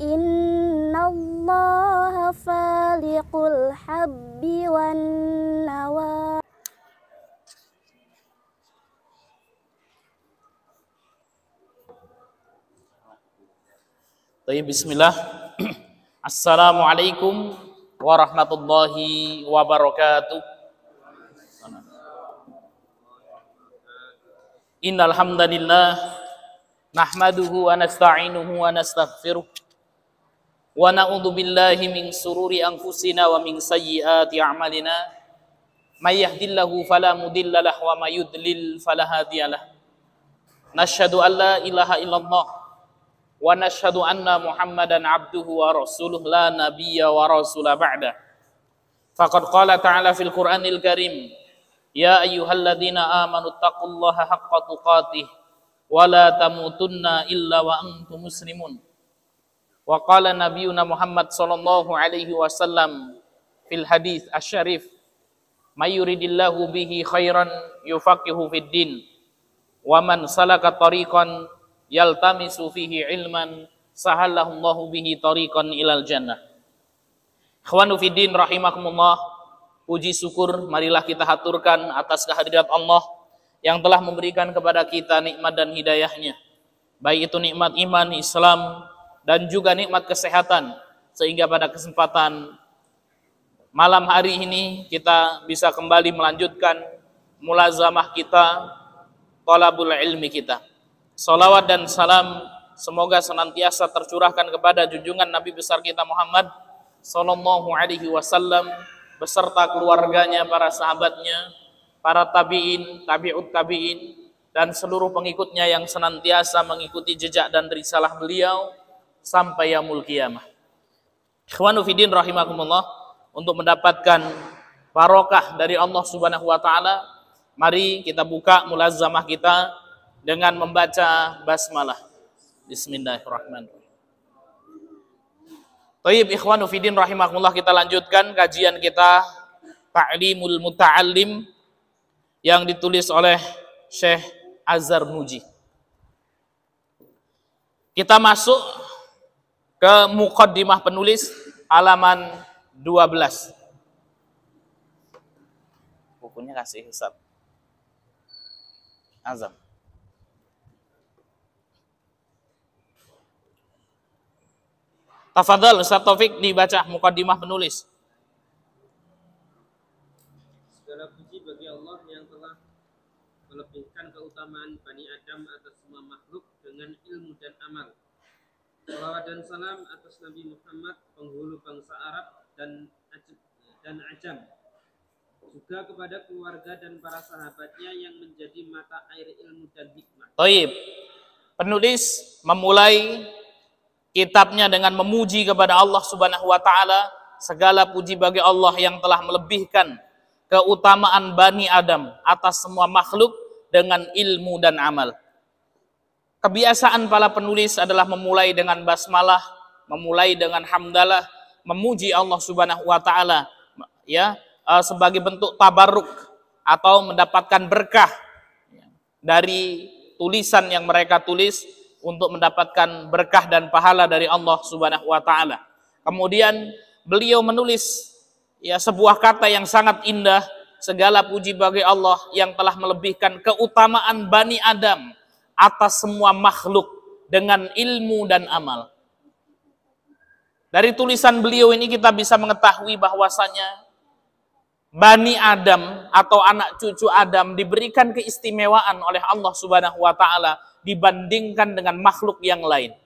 Innallaha faliqul habbi wan nawa. Bismillah. Assalamualaikum warahmatullahi wabarakatuh. Innal hamdalillah nahmaduhu wa nasta'inuhu wa nastaghfiruh wa na'udzu billahi min sururi anfusina wa min sayyiati a'malina. May yahdihillahu fala mudilla lahu wa may yudlil fala hadiyalah. Nasyhadu an la ilaha illallah wa nashhadu anna Muhammadan abduhu wa rasuluh la nabiyya wa rasula ba'da. Faqad qala ta'ala fil Qur'anil Karim, ya ayyuhalladzina amanu taqullaha haqqa tuqatih wa la tamutunna illa wa antum muslimun. Wa qala nabiyuna Muhammad sallallahu alaihi wasallam fil hadits asy-syarif, may yuridillahu bihi khairan yufaqihu fid din wa man salaka tariqan yaltamisu fihi ilman sahallallahu bihi tariqan ilal jannah. Ikhwanu fiddin rahimakumullah, puji syukur marilah kita haturkan atas kehadirat Allah yang telah memberikan kepada kita nikmat dan hidayahnya, baik itu nikmat iman, Islam, dan juga nikmat kesehatan, sehingga pada kesempatan malam hari ini kita bisa kembali melanjutkan mulazamah kita, thalabul ilmi kita. Salawat dan salam semoga senantiasa tercurahkan kepada junjungan Nabi besar kita Muhammad sallallahu alaihi wasallam beserta keluarganya, para sahabatnya, para tabi'in, tabi'ut tabi'in, dan seluruh pengikutnya yang senantiasa mengikuti jejak dan risalah beliau sampai yaumul qiyamah. Ikhwanu fiddin rahimakumullah, untuk mendapatkan barokah dari Allah Subhanahu wa taala, mari kita buka mulazamah kita dengan membaca basmalah. Bismillahirrahmanirrahim. Baik, ikhwanu fiddin rahimakumullah, kita lanjutkan kajian kita Ta'limul Muta'allim yang ditulis oleh Syekh Az-Zarnuji. Kita masuk ke muqaddimah penulis halaman 12. Bukunya kasih Ustaz Azam. Tafadhal Ustaz Taufik dibaca muqaddimah penulis. Segala puji bagi Allah yang telah melebihkan keutamaan Bani Adam atas semua makhluk dengan ilmu dan amal. Salawat dan salam atas Nabi Muhammad, penghulu bangsa Arab dan Ajam, juga kepada keluarga dan para sahabatnya yang menjadi mata air ilmu dan hikmah. Baik, penulis memulai kitabnya dengan memuji kepada Allah Subhanahu wa taala. Segala puji bagi Allah yang telah melebihkan keutamaan Bani Adam atas semua makhluk dengan ilmu dan amal. Kebiasaan para penulis adalah memulai dengan basmalah, memulai dengan hamdalah, memuji Allah Subhanahu wa taala ya, sebagai bentuk tabarruk atau mendapatkan berkah dari tulisan yang mereka tulis, untuk mendapatkan berkah dan pahala dari Allah Subhanahu wa taala. Kemudian beliau menulis ya sebuah kata yang sangat indah, segala puji bagi Allah yang telah melebihkan keutamaan Bani Adam atas semua makhluk dengan ilmu dan amal. Dari tulisan beliau ini kita bisa mengetahui bahwasanya Bani Adam atau anak cucu Adam diberikan keistimewaan oleh Allah Subhanahu wa taala dibandingkan dengan makhluk yang lain.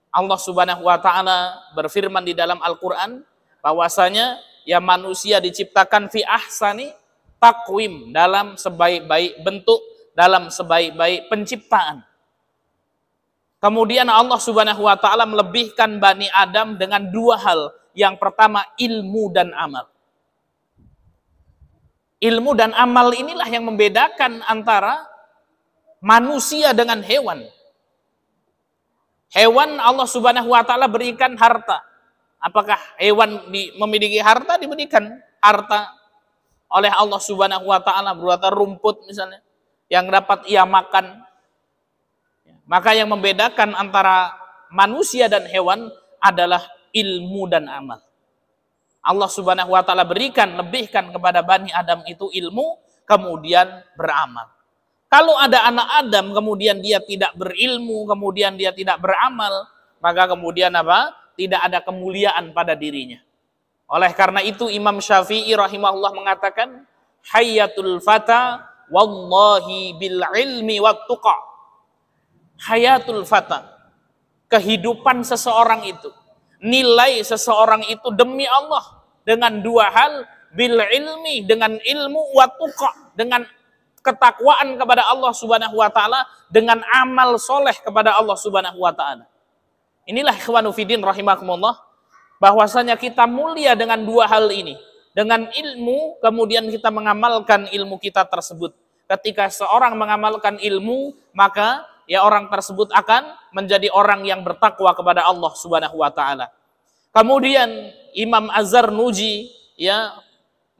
Allah Subhanahu wa taala berfirman di dalam Al-Qur'an bahwasanya ya manusia diciptakan fi ahsani taqwim, dalam sebaik-baik bentuk, dalam sebaik-baik penciptaan. Kemudian Allah Subhanahu wa taala melebihkan Bani Adam dengan dua hal. Yang pertama ilmu dan amal. Ilmu dan amal inilah yang membedakan antara manusia dengan hewan. Hewan Allah Subhanahu wa taala berikan harta. Apakah hewan memiliki harta? Diberikan harta oleh Allah Subhanahu wa taala berupa rumput misalnya yang dapat ia makan. Maka yang membedakan antara manusia dan hewan adalah ilmu dan amal. Allah Subhanahu wa taala lebihkan kepada Bani Adam itu ilmu, kemudian beramal. Kalau ada anak Adam kemudian dia tidak berilmu, kemudian dia tidak beramal, maka kemudian apa? Tidak ada kemuliaan pada dirinya. Oleh karena itu Imam Syafi'i rahimahullah mengatakan, hayatul fata wallahi bil ilmi wat tuqa. Hayatul fata, kehidupan seseorang itu, nilai seseorang itu demi Allah dengan dua hal, bil ilmi, dengan ilmu, wat tuqa, dengan ketakwaan kepada Allah Subhanahu wa taala, dengan amal soleh kepada Allah Subhanahu wa taala. Inilah ikhwanu fiddin rahimakumullah, bahwasanya kita mulia dengan dua hal ini. Dengan ilmu, kemudian kita mengamalkan ilmu kita tersebut. Ketika seorang mengamalkan ilmu, maka ya orang tersebut akan menjadi orang yang bertakwa kepada Allah Subhanahu wa taala. Kemudian Imam Az-Zarnuji ya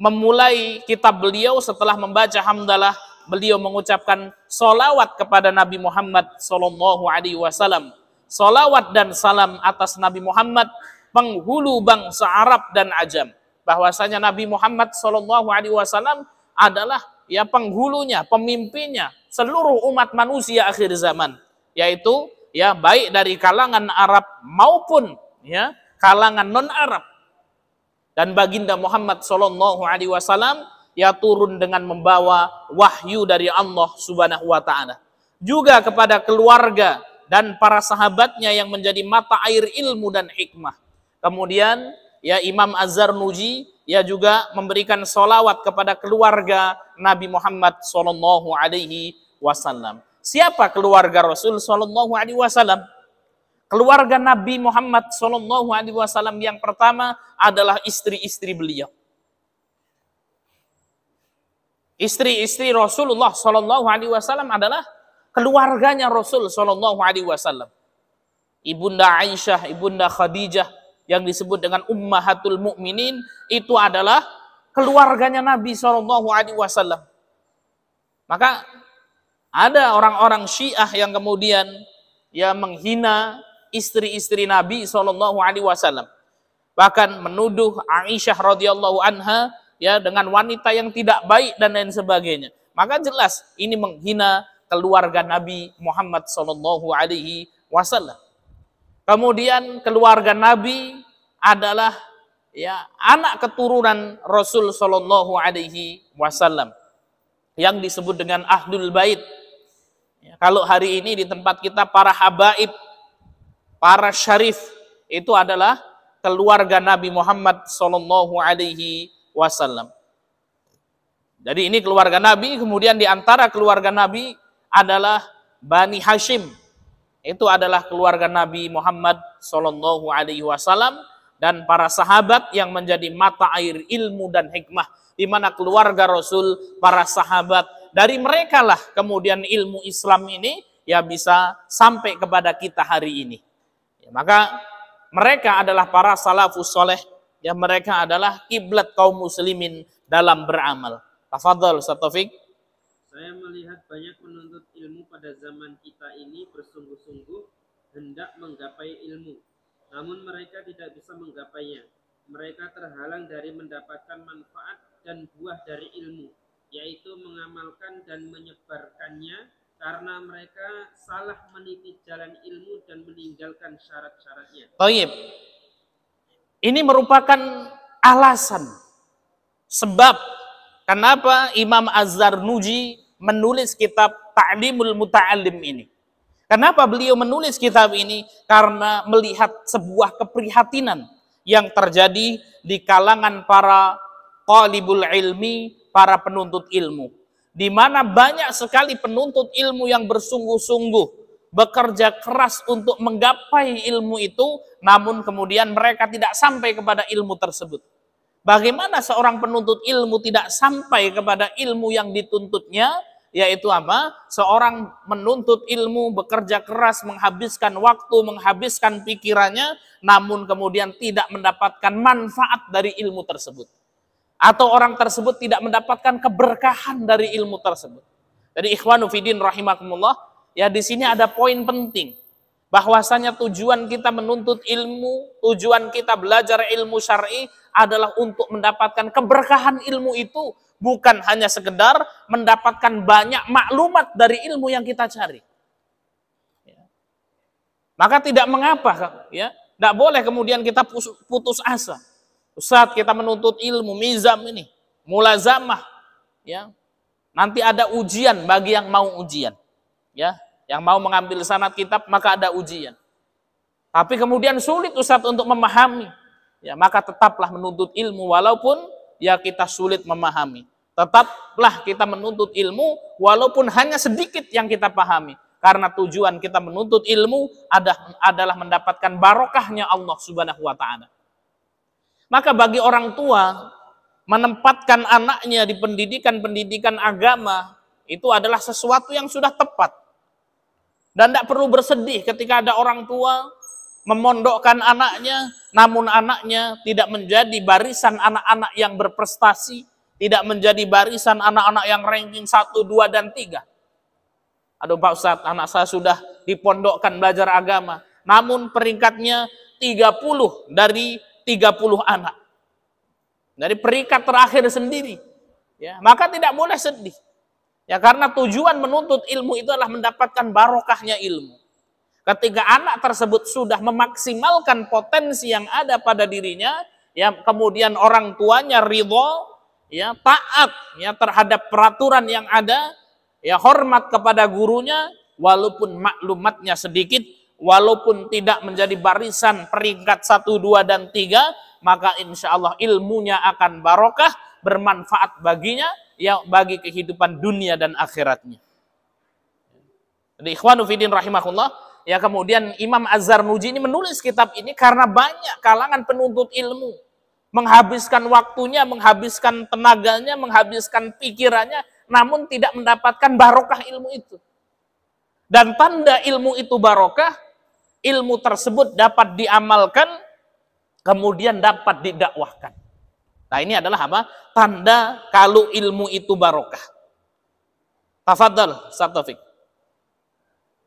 memulai kitab beliau setelah membaca hamdalah, beliau mengucapkan solawat kepada Nabi Muhammad sallallahu alaihi wasallam. Solawat dan salam atas Nabi Muhammad, penghulu bangsa Arab dan Ajam. Bahwasanya Nabi Muhammad sallallahu alaihi wasallam adalah ya penghulunya, pemimpinnya seluruh umat manusia akhir zaman, yaitu ya baik dari kalangan Arab maupun ya kalangan non-Arab. Dan baginda Muhammad sallallahu alaihi wasallam ya turun dengan membawa wahyu dari Allah Subhanahu wa taala. Juga kepada keluarga dan para sahabatnya yang menjadi mata air ilmu dan hikmah. Kemudian ya Imam Az-Zarnuji ya juga memberikan solawat kepada keluarga Nabi Muhammad sallallahu alaihi wasallam. Siapa keluarga Rasul sallallahu alaihi wasallam? Keluarga Nabi Muhammad sallallahu alaihi wasallam yang pertama adalah istri-istri beliau. Istri-istri Rasulullah sallallahu alaihi wasallam adalah keluarganya Rasul sallallahu alaihi wasallam. Ibunda Aisyah, Ibunda Khadijah yang disebut dengan Ummahatul Mukminin itu adalah keluarganya Nabi sallallahu alaihi wasallam. Maka ada orang-orang Syiah yang kemudian ya menghina istri-istri Nabi sallallahu alaihi wasallam. Bahkan menuduh Aisyah radhiyallahu anha ya dengan wanita yang tidak baik dan lain sebagainya. Maka jelas ini menghina keluarga Nabi Muhammad sallallahu alaihi wasallam. Kemudian keluarga Nabi adalah ya anak keturunan Rasul sallallahu alaihi wasallam yang disebut dengan Ahlul Bait. Ya, kalau hari ini di tempat kita para habaib, para syarif itu adalah keluarga Nabi Muhammad sallallahu alaihi wasallam. Jadi ini keluarga Nabi, kemudian di antara keluarga Nabi adalah Bani Hashim. Itu adalah keluarga Nabi Muhammad sallallahu alaihi wasallam dan para sahabat yang menjadi mata air ilmu dan hikmah, di mana keluarga Rasul, para sahabat, dari merekalah kemudian ilmu Islam ini ya bisa sampai kepada kita hari ini. Ya, maka mereka adalah para salafus soleh, yang mereka adalah kiblat kaum muslimin dalam beramal. Tafadhal Ustaz Taufik. Saya melihat banyak penuntut ilmu pada zaman kita ini bersungguh-sungguh hendak menggapai ilmu. Namun mereka tidak bisa menggapainya. Mereka terhalang dari mendapatkan manfaat dan buah dari ilmu, yaitu mengamalkan dan menyebarkannya karena mereka salah meniti jalan ilmu dan meninggalkan syarat-syaratnya. Taib. Ini merupakan alasan, sebab kenapa Imam Az-Zarnuji menulis kitab Ta'limul Muta'allim ini. Kenapa beliau menulis kitab ini? Karena melihat sebuah keprihatinan yang terjadi di kalangan para talibul ilmi, para penuntut ilmu. Di mana banyak sekali penuntut ilmu yang bersungguh-sungguh, bekerja keras untuk menggapai ilmu itu, namun kemudian mereka tidak sampai kepada ilmu tersebut. Bagaimana seorang penuntut ilmu tidak sampai kepada ilmu yang dituntutnya? Yaitu apa? Seorang menuntut ilmu, bekerja keras, menghabiskan waktu, menghabiskan pikirannya, namun kemudian tidak mendapatkan manfaat dari ilmu tersebut. Atau orang tersebut tidak mendapatkan keberkahan dari ilmu tersebut. Jadi ikhwanu fiddin rahimakumullah, ya di sini ada poin penting. bahwasanya tujuan kita menuntut ilmu, tujuan kita belajar ilmu syar'i adalah untuk mendapatkan keberkahan ilmu itu, bukan hanya sekedar mendapatkan banyak maklumat dari ilmu yang kita cari. Maka tidak mengapa, ya, tidak boleh kemudian kita putus asa. Saat kita menuntut ilmu, mizam ini, mulazamah, ya, nanti ada ujian bagi yang mau ujian, ya. Yang mau mengambil sanad kitab, maka ada ujian. Tapi kemudian sulit Ustadz untuk memahami. Ya, maka tetaplah menuntut ilmu, walaupun ya kita sulit memahami. Tetaplah kita menuntut ilmu, walaupun hanya sedikit yang kita pahami. Karena tujuan kita menuntut ilmu adalah mendapatkan barokahnya Allah Subhanahu wa Ta'ala. Maka bagi orang tua, menempatkan anaknya di pendidikan agama, itu adalah sesuatu yang sudah tepat. Dan tidak perlu bersedih ketika ada orang tua memondokkan anaknya, namun anaknya tidak menjadi barisan anak-anak yang berprestasi, tidak menjadi barisan anak-anak yang ranking 1, 2, dan 3. Aduh Pak Ustadz, anak saya sudah dipondokkan belajar agama, namun peringkatnya 30 dari 30 anak. Dari peringkat terakhir sendiri. Ya, maka tidak boleh sedih. Ya, karena tujuan menuntut ilmu itu adalah mendapatkan barokahnya ilmu. Ketika anak tersebut sudah memaksimalkan potensi yang ada pada dirinya, ya, kemudian orang tuanya ridho, ya, taat, ya, terhadap peraturan yang ada, ya, hormat kepada gurunya, walaupun maklumatnya sedikit, walaupun tidak menjadi barisan peringkat 1, 2, dan 3, maka insya Allah ilmunya akan barokah, bermanfaat baginya, ya, bagi kehidupan dunia dan akhiratnya. Jadi ikhwanu fiddin rahimahullah, ya, kemudian Imam Az-Zarnuji ini menulis kitab ini karena banyak kalangan penuntut ilmu menghabiskan waktunya, menghabiskan tenaganya, menghabiskan pikirannya, namun tidak mendapatkan barokah ilmu itu. Dan tanda ilmu itu barokah, ilmu tersebut dapat diamalkan, kemudian dapat didakwahkan. Nah, ini adalah apa? Tanda kalau ilmu itu barokah. Tafadhal, Ustaz Taufik.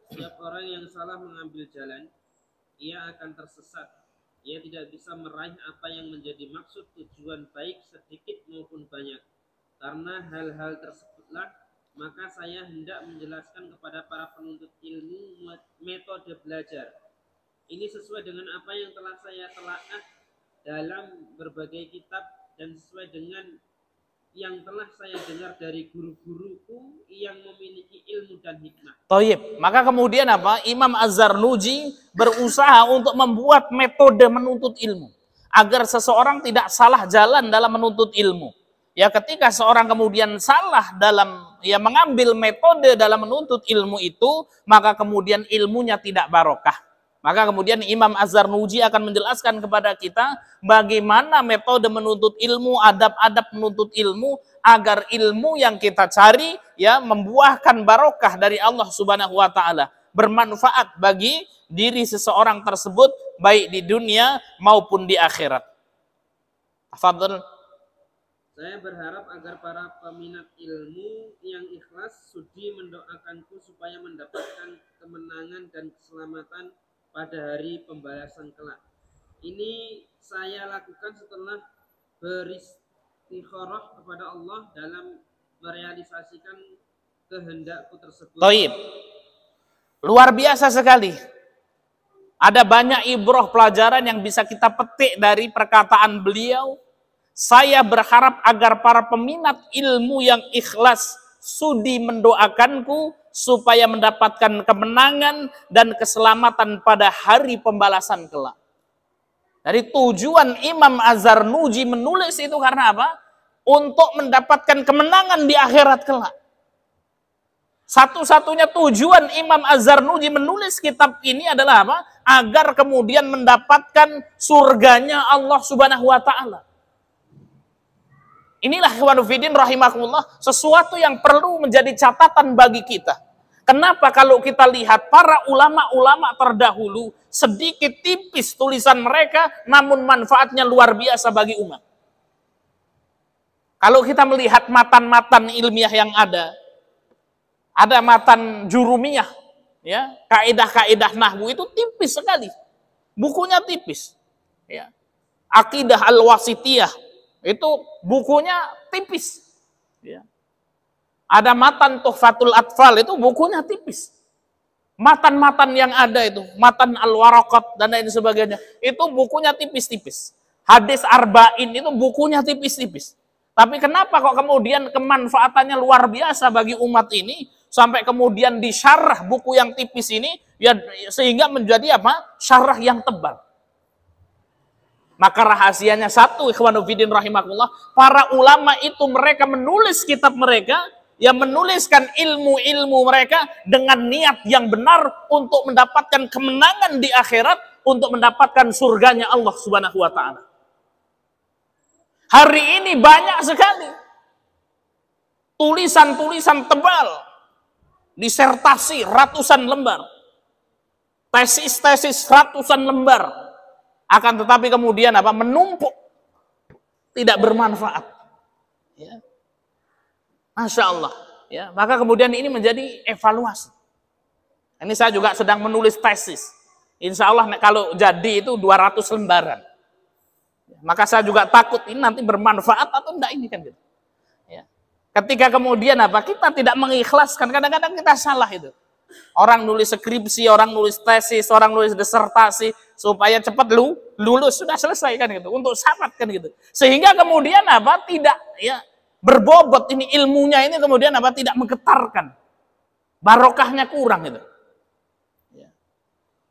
Setiap orang yang salah mengambil jalan, ia akan tersesat. Ia tidak bisa meraih apa yang menjadi maksud tujuan baik sedikit maupun banyak. Karena hal-hal tersebutlah, maka saya hendak menjelaskan kepada para penuntut ilmu metode belajar. Ini sesuai dengan apa yang telah saya telaah dalam berbagai kitab dan sesuai dengan yang telah saya dengar dari guru-guruku yang memiliki ilmu dan hikmah. Thayyib. Maka kemudian apa? Imam Az-Zarnuji berusaha untuk membuat metode menuntut ilmu agar seseorang tidak salah jalan dalam menuntut ilmu. Ya, ketika seorang kemudian salah dalam mengambil metode dalam menuntut ilmu itu, maka kemudian ilmunya tidak barokah. Maka kemudian Imam Az-Zarnuji akan menjelaskan kepada kita bagaimana metode menuntut ilmu, adab-adab menuntut ilmu, agar ilmu yang kita cari, ya, membuahkan barokah dari Allah Subhanahu wa Ta'ala, bermanfaat bagi diri seseorang tersebut baik di dunia maupun di akhirat. Tafadhal. Saya berharap agar para peminat ilmu yang ikhlas sudi mendoakanku supaya mendapatkan kemenangan dan keselamatan pada hari pembalasan kelak. Ini saya lakukan setelah beristikharah kepada Allah dalam merealisasikan kehendakku tersebut. Thayyib. Luar biasa sekali. Ada banyak ibrah pelajaran yang bisa kita petik dari perkataan beliau. Saya berharap agar para peminat ilmu yang ikhlas sudi mendoakanku supaya mendapatkan kemenangan dan keselamatan pada hari pembalasan kelak. Dari tujuan Imam Az-Zarnuji menulis itu karena apa? Untuk mendapatkan kemenangan di akhirat kelak. Satu-satunya tujuan Imam Az-Zarnuji menulis kitab ini adalah apa? Agar kemudian mendapatkan surganya Allah Subhanahu wa Ta'ala. Inilah ikhwanu fiddin rahimakumullah, sesuatu yang perlu menjadi catatan bagi kita. Kenapa kalau kita lihat para ulama-ulama terdahulu, sedikit tipis tulisan mereka, namun manfaatnya luar biasa bagi umat. Kalau kita melihat matan-matan ilmiah yang ada matan Jurumiyah, Ya, kaidah-kaidah nahwu itu tipis sekali. Bukunya tipis. Ya. Aqidah Al-Wasithiyah itu bukunya tipis. Ya. Ada matan Tuhfatul Atfal itu bukunya tipis. Matan-matan yang ada itu, matan Al-Waraqat dan lain sebagainya, itu bukunya tipis-tipis. Hadis Arba'in itu bukunya tipis-tipis. Tapi kenapa kok kemudian kemanfaatannya luar biasa bagi umat ini, sampai kemudian disyarah buku yang tipis ini, ya sehingga menjadi apa? Syarah yang tebal. Maka rahasianya satu, ikhwanu fiddin rahimakumullah, para ulama itu mereka menulis kitab mereka, yang menuliskan ilmu-ilmu mereka dengan niat yang benar untuk mendapatkan kemenangan di akhirat, untuk mendapatkan surganya Allah Subhanahu wa taala. Hari ini banyak sekali tulisan-tulisan tebal, disertasi ratusan lembar, tesis-tesis ratusan lembar, akan tetapi kemudian apa? Menumpuk, tidak bermanfaat. Ya. Masya Allah. Ya, maka kemudian ini menjadi evaluasi. Ini saya juga sedang menulis tesis. Insya Allah kalau jadi itu 200 lembaran. Maka saya juga takut ini nanti bermanfaat atau enggak ini kan gitu. Ya. Ketika kemudian apa? Kita tidak mengikhlaskan, kadang-kadang kita salah itu. Orang nulis skripsi, orang nulis tesis, orang nulis disertasi supaya cepat lulus, sudah selesai kan gitu. Untuk sahabat kan gitu. Sehingga kemudian apa? Tidak ya berbobot ini ilmunya ini kemudian apa? Tidak menggetarkan. Barokahnya kurang gitu.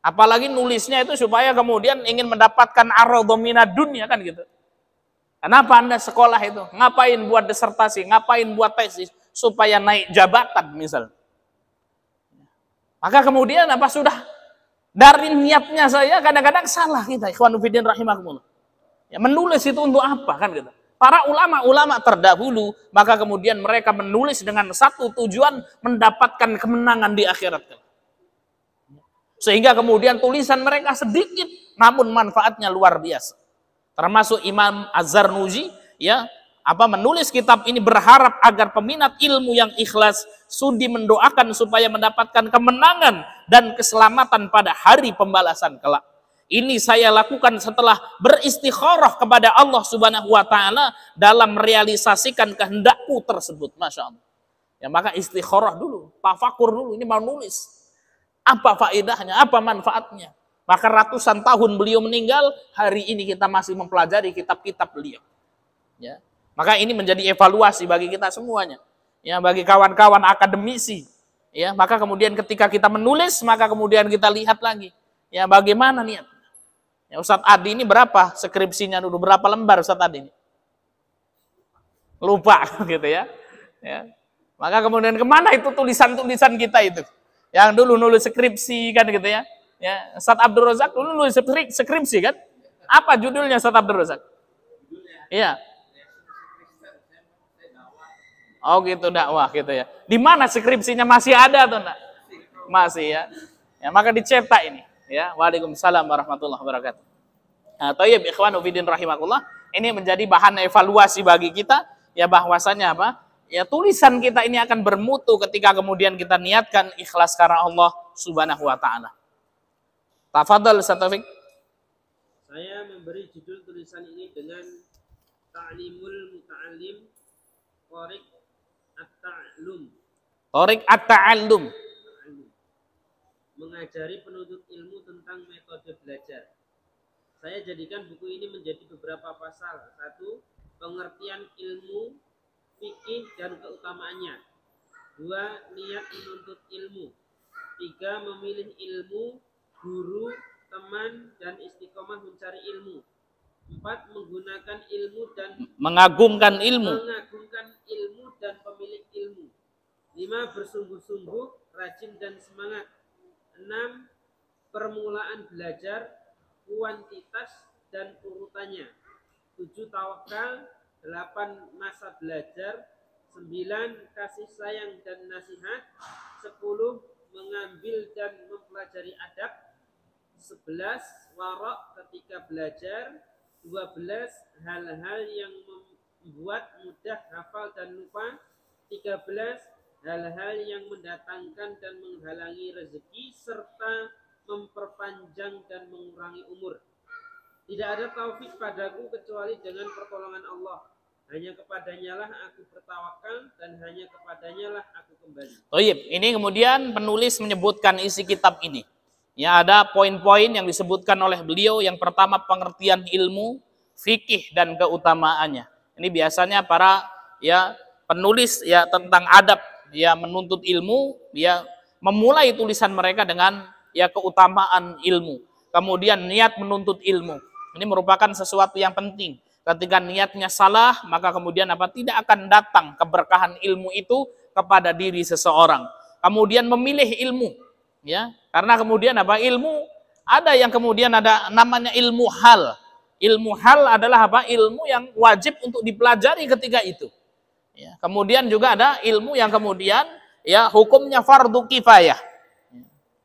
Apalagi nulisnya itu supaya kemudian ingin mendapatkan aradha minad dunya kan gitu. Kenapa Anda sekolah itu? Ngapain buat disertasi? Ngapain buat tesis? Supaya naik jabatan misal. Maka kemudian apa sudah dari niatnya saya kadang-kadang salah kita. Ikhwanu fiddin rahimakumullah. Ya, menulis itu untuk apa kan gitu. Para ulama-ulama terdahulu maka kemudian mereka menulis dengan satu tujuan mendapatkan kemenangan di akhirat. Sehingga kemudian tulisan mereka sedikit, namun manfaatnya luar biasa. Termasuk Imam Az-Zarnuji, ya, menulis kitab ini berharap agar peminat ilmu yang ikhlas sudi mendoakan supaya mendapatkan kemenangan dan keselamatan pada hari pembalasan kelak. Ini saya lakukan setelah beristikharah kepada Allah Subhanahu wa taala dalam merealisasikan kehendakku tersebut. Masya Allah. Ya, maka istikharah dulu, tafakur dulu, ini mau nulis. Apa faedahnya, apa manfaatnya? Maka ratusan tahun beliau meninggal, hari ini kita masih mempelajari kitab-kitab beliau. Ya. Maka ini menjadi evaluasi bagi kita semuanya. Ya, bagi kawan-kawan akademisi. Ya, maka kemudian ketika kita menulis, maka kemudian kita lihat lagi. Ya, bagaimana niat? Ya, Ustadz Adi ini berapa skripsinya dulu? Berapa lembar Ustadz Adi ini? Lupa gitu ya. Ya. Maka kemudian kemana itu tulisan-tulisan kita itu? Yang dulu nulis skripsi kan gitu ya. Ya, Ustadz Abdul Razak dulu nulis skripsi kan? Apa judulnya Ustadz Abdul Razak? Iya. Oh gitu, dakwah gitu ya. Di mana skripsinya, masih ada atau enggak? Masih ya. Ya, maka dicetak ini ya. Waalaikumsalam warahmatullahi wabarakatuh. Nah, thayyib ikhwanu fiddin rahimakumullah, ini menjadi bahan evaluasi bagi kita ya, bahwasanya apa? Ya, tulisan kita ini akan bermutu ketika kemudian kita niatkan ikhlas karena Allah Subhanahu wa taala. Tafadhal Ustaz Taufik. Saya memberi judul tulisan ini dengan Ta'limul Muta'allim Thariq At-Ta'allum. Thariq At-Ta'allum. Mengajari penuntut ilmu tentang metode belajar. Saya jadikan buku ini menjadi beberapa pasal. 1. Pengertian ilmu, fikih dan keutamaannya. 2. Niat menuntut ilmu. 3. Memilih ilmu, guru, teman, dan istiqomah mencari ilmu. 4. Menggunakan ilmu dan mengagungkan ilmu. Dan pemilik ilmu. 5. Bersungguh-sungguh, rajin dan semangat. 6. Permulaan belajar, kuantitas dan urutannya. 7. Tawakal. 8. Masa belajar. 9. Kasih sayang dan nasihat. 10. Mengambil dan mempelajari adab. 11. Warok ketika belajar. 12. Hal-hal yang membuat mudah hafal dan lupa. 13. hal-hal yang mendatangkan dan menghalangi rezeki serta memperpanjang dan mengurangi umur. Tidak ada taufik padaku kecuali dengan pertolongan Allah. Hanya kepadanya lah aku bertawakal dan hanya kepadanya lah aku kembali. Baik, ini kemudian penulis menyebutkan isi kitab ini. Ya, ada poin-poin yang disebutkan oleh beliau. Yang pertama, pengertian ilmu, fikih dan keutamaannya. Ini biasanya para penulis tentang adab menuntut ilmu, memulai tulisan mereka dengan keutamaan ilmu. Kemudian niat menuntut ilmu. Ini merupakan sesuatu yang penting. Ketika niatnya salah, maka kemudian tidak akan datang keberkahan ilmu itu kepada diri seseorang. Kemudian memilih ilmu, karena kemudian ilmu ada yang kemudian ada namanya ilmu hal. Ilmu hal adalah ilmu yang wajib untuk dipelajari ketika itu. Kemudian juga ada ilmu yang kemudian hukumnya fardu kifayah.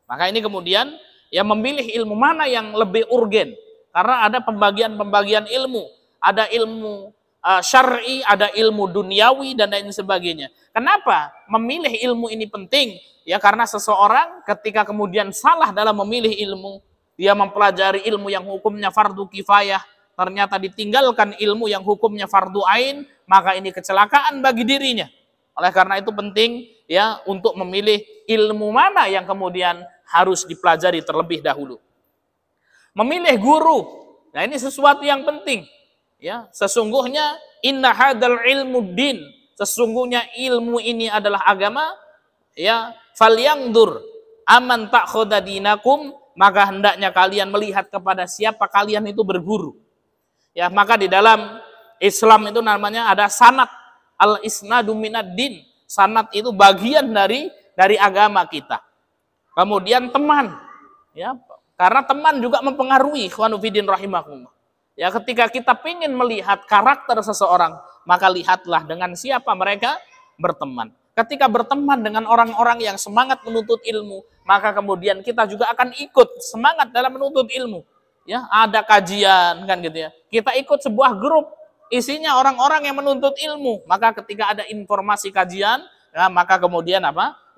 Maka ini kemudian memilih ilmu mana yang lebih urgen. Karena ada pembagian-pembagian ilmu. Ada ilmu syar'i, ada ilmu duniawi, dan lain sebagainya. Kenapa memilih ilmu ini penting? Karena seseorang ketika kemudian salah dalam memilih ilmu, dia mempelajari ilmu yang hukumnya fardu kifayah, ternyata ditinggalkan ilmu yang hukumnya fardu ain, maka ini kecelakaan bagi dirinya. Oleh karena itu penting untuk memilih ilmu mana yang kemudian harus dipelajari terlebih dahulu. Memilih guru, nah ini sesuatu yang penting. Sesungguhnya inna hadzal ilmu din, sesungguhnya ilmu ini adalah agama. Falyangdur aman ta'khudha dinakum, maka hendaknya kalian melihat kepada siapa kalian itu berguru. Maka di dalam Islam itu namanya ada sanad, al-isnadu minad din. Sanad itu bagian dari agama kita. Kemudian teman, karena teman juga mempengaruhi, ikhwanu fiddin rahimakumullah. Ketika kita ingin melihat karakter seseorang, maka lihatlah dengan siapa mereka berteman. Ketika berteman dengan orang-orang yang semangat menuntut ilmu, maka kemudian kita juga akan ikut semangat dalam menuntut ilmu. Ada kajian kan gitu Kita ikut sebuah grup isinya orang-orang yang menuntut ilmu. Maka ketika ada informasi kajian, maka kemudian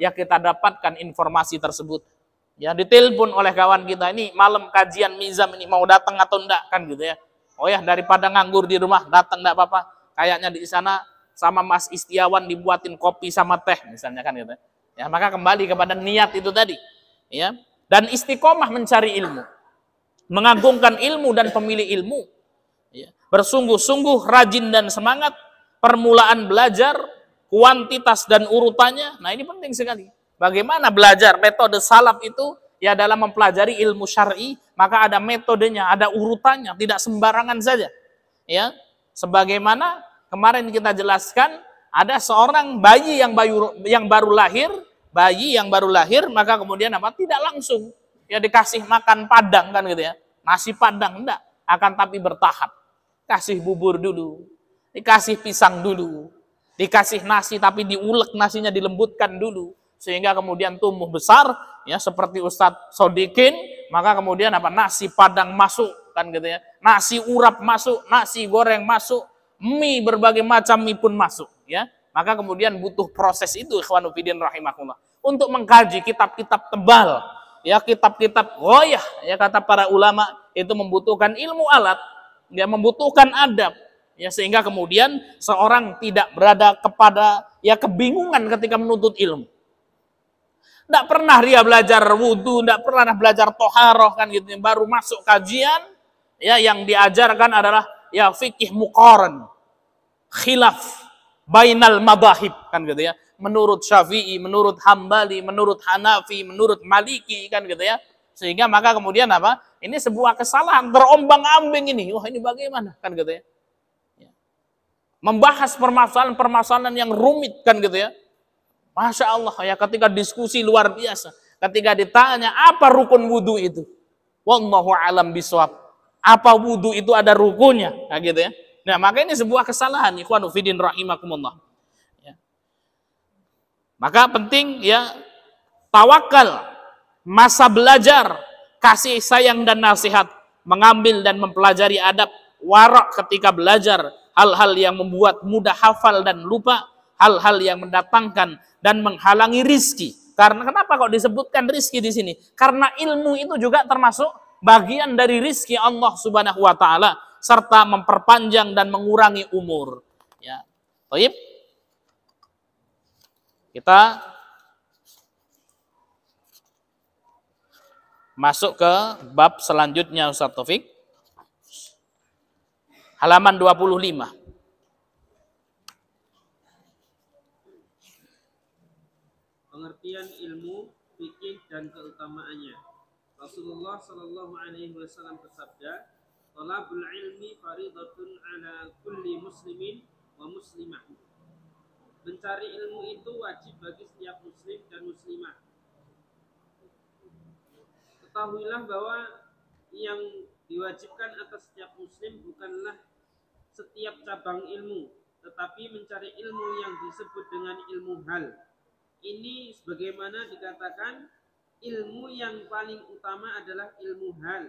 kita dapatkan informasi tersebut. Ditelepon oleh kawan kita, ini malam kajian Mizam ini mau datang atau enggak kan gitu daripada nganggur di rumah datang enggak apa-apa. Kayaknya di sana sama Mas Istiawan dibuatin kopi sama teh misalnya kan gitu. Maka kembali kepada niat itu tadi. Dan istiqomah mencari ilmu. Mengagungkan ilmu dan pemilih ilmu. Bersungguh-sungguh rajin dan semangat. Permulaan belajar, kuantitas dan urutannya. Nah ini penting sekali. Bagaimana belajar metode salaf itu dalam mempelajari ilmu syar'i, maka ada metodenya, ada urutannya, tidak sembarangan saja. Sebagaimana kemarin kita jelaskan, ada seorang bayi yang baru lahir, maka kemudian tidak langsung dikasih makan padang kan gitu nasi padang enggak, akan tapi bertahap. Kasih bubur dulu, dikasih pisang dulu, dikasih nasi tapi diulek nasinya, dilembutkan dulu sehingga kemudian tumbuh besar seperti Ustadz Sodikin, maka kemudian nasi padang masuk kan gitu nasi urap masuk, nasi goreng masuk, mie berbagai macam mie pun masuk maka kemudian butuh proses itu ikhwanu fiddin rahimakumullah untuk mengkaji kitab-kitab tebal kitab-kitab ghoyah kata para ulama itu membutuhkan ilmu alat membutuhkan adab sehingga kemudian seorang tidak berada kepada kebingungan ketika menuntut ilmu. Tidak pernah dia belajar wudhu, tidak pernah belajar toharoh kan gitu. Baru masuk kajian, yang diajarkan adalah fikih muqaran, khilaf, bainal madahib kan gitu Menurut Syafi'i, menurut Hambali, menurut Hanafi, menurut Maliki kan gitu Sehingga maka kemudian ini sebuah kesalahan, terombang-ambing ini. Wah ini bagaimana kan gitu Membahas permasalahan-permasalahan yang rumit kan gitu Masya Allah ketika diskusi luar biasa. Ketika ditanya apa rukun wudhu itu, wallahu alam biswab. Apa wudhu itu ada rukunnya, nah gitu Nah maka ini sebuah kesalahan, ikhwanu fiddin rahimakumullah. Maka penting tawakal, masa belajar, kasih sayang dan nasihat, mengambil dan mempelajari adab, warak ketika belajar, hal-hal yang membuat mudah hafal dan lupa, hal-hal yang mendatangkan dan menghalangi rizki. Karena kenapa kok disebutkan rizki di sini? Karena ilmu itu juga termasuk bagian dari rizki Allah Subhanahu wa taala serta memperpanjang dan mengurangi umur. Ya. Baik. Kita masuk ke bab selanjutnya Ustaz Taufik. Halaman 25. Pengertian ilmu, fikih dan keutamaannya. Rasulullah Shallallahu Alaihi Wasallam bersabda, "Thalabul ilmi faridatun ala kulli muslimin wa muslimah." Mencari ilmu itu wajib bagi setiap muslim dan muslimah. Ketahuilah bahwa yang diwajibkan atas setiap muslim bukanlah setiap cabang ilmu, tetapi mencari ilmu yang disebut dengan ilmu hal. Ini sebagaimana dikatakan ilmu yang paling utama adalah ilmu hal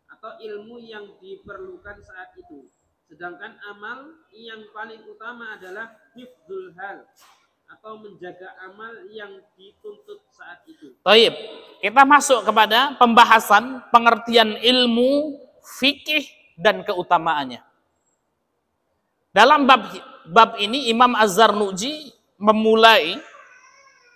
atau ilmu yang diperlukan saat itu. Sedangkan amal yang paling utama adalah hifdzul hal atau menjaga amal yang dituntut saat itu. Baik, kita masuk kepada pembahasan pengertian ilmu, fikih dan keutamaannya. Dalam bab ini Imam Az-Zarnuji memulai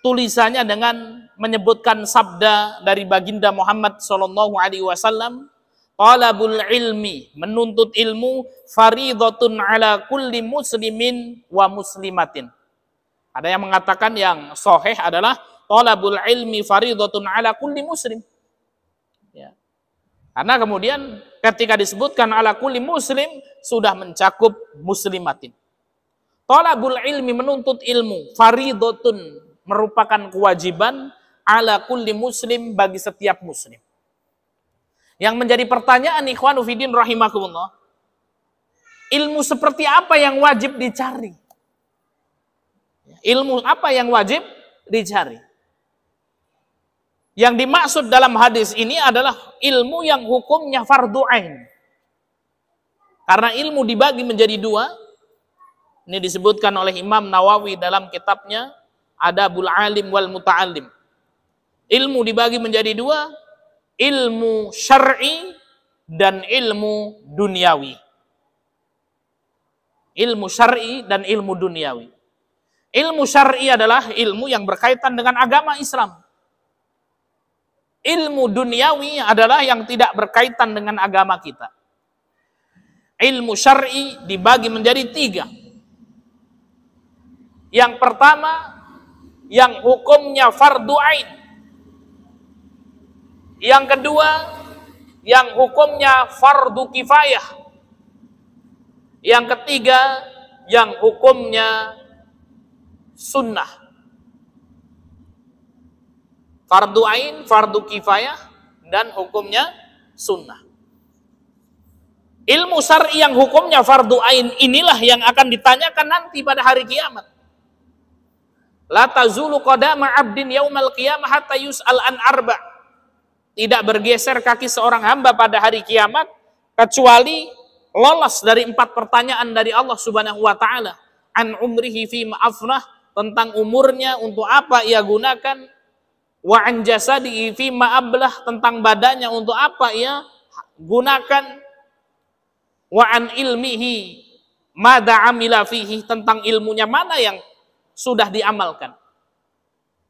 tulisannya dengan menyebutkan sabda dari baginda Muhammad sallallahu alaihi wasallam, talabul ilmi, menuntut ilmu, faridatun ala kulli muslimin wa muslimatin. Ada yang mengatakan yang sahih adalah talabul ilmi faridatun ala kulli muslim. Ya. Karena kemudian ketika disebutkan ala kulli muslim sudah mencakup muslimatin. Talabul ilmi, menuntut ilmu, faridatun, merupakan kewajiban ala kulli muslim, bagi setiap muslim. Yang menjadi pertanyaan ikhwanu fiddin rahimakumullah, ilmu seperti apa yang wajib dicari? Ilmu apa yang wajib dicari? Yang dimaksud dalam hadis ini adalah ilmu yang hukumnya fardu ain. Karena ilmu dibagi menjadi dua. Ini disebutkan oleh Imam Nawawi dalam kitabnya Adabul Alim wal Muta'allim. Ilmu dibagi menjadi dua, ilmu syar'i dan ilmu duniawi. Ilmu syar'i dan ilmu duniawi. Ilmu syar'i adalah ilmu yang berkaitan dengan agama Islam. Ilmu duniawi adalah yang tidak berkaitan dengan agama kita. Ilmu syar'i dibagi menjadi tiga. Yang pertama, yang hukumnya fardu ain. Yang kedua, yang hukumnya fardu kifayah. Yang ketiga, yang hukumnya sunnah. Fardu ain, fardu kifayah, dan hukumnya sunnah. Ilmu syar'i yang hukumnya fardu ain inilah yang akan ditanyakan nanti pada hari kiamat. La tazulu qadama 'abdin yaumal qiyamah hatta yus'al an arba'. Tidak bergeser kaki seorang hamba pada hari kiamat kecuali lolos dari 4 pertanyaan dari Allah Subhanahu wa taala. An umrihi fi ma'afnah, tentang umurnya untuk apa ia gunakan. Wa an jasadihi fi ma'ablah, tentang badannya untuk apa ia gunakan. Wa an ilmihi madza amila fihi, tentang ilmunya mana yang sudah diamalkan.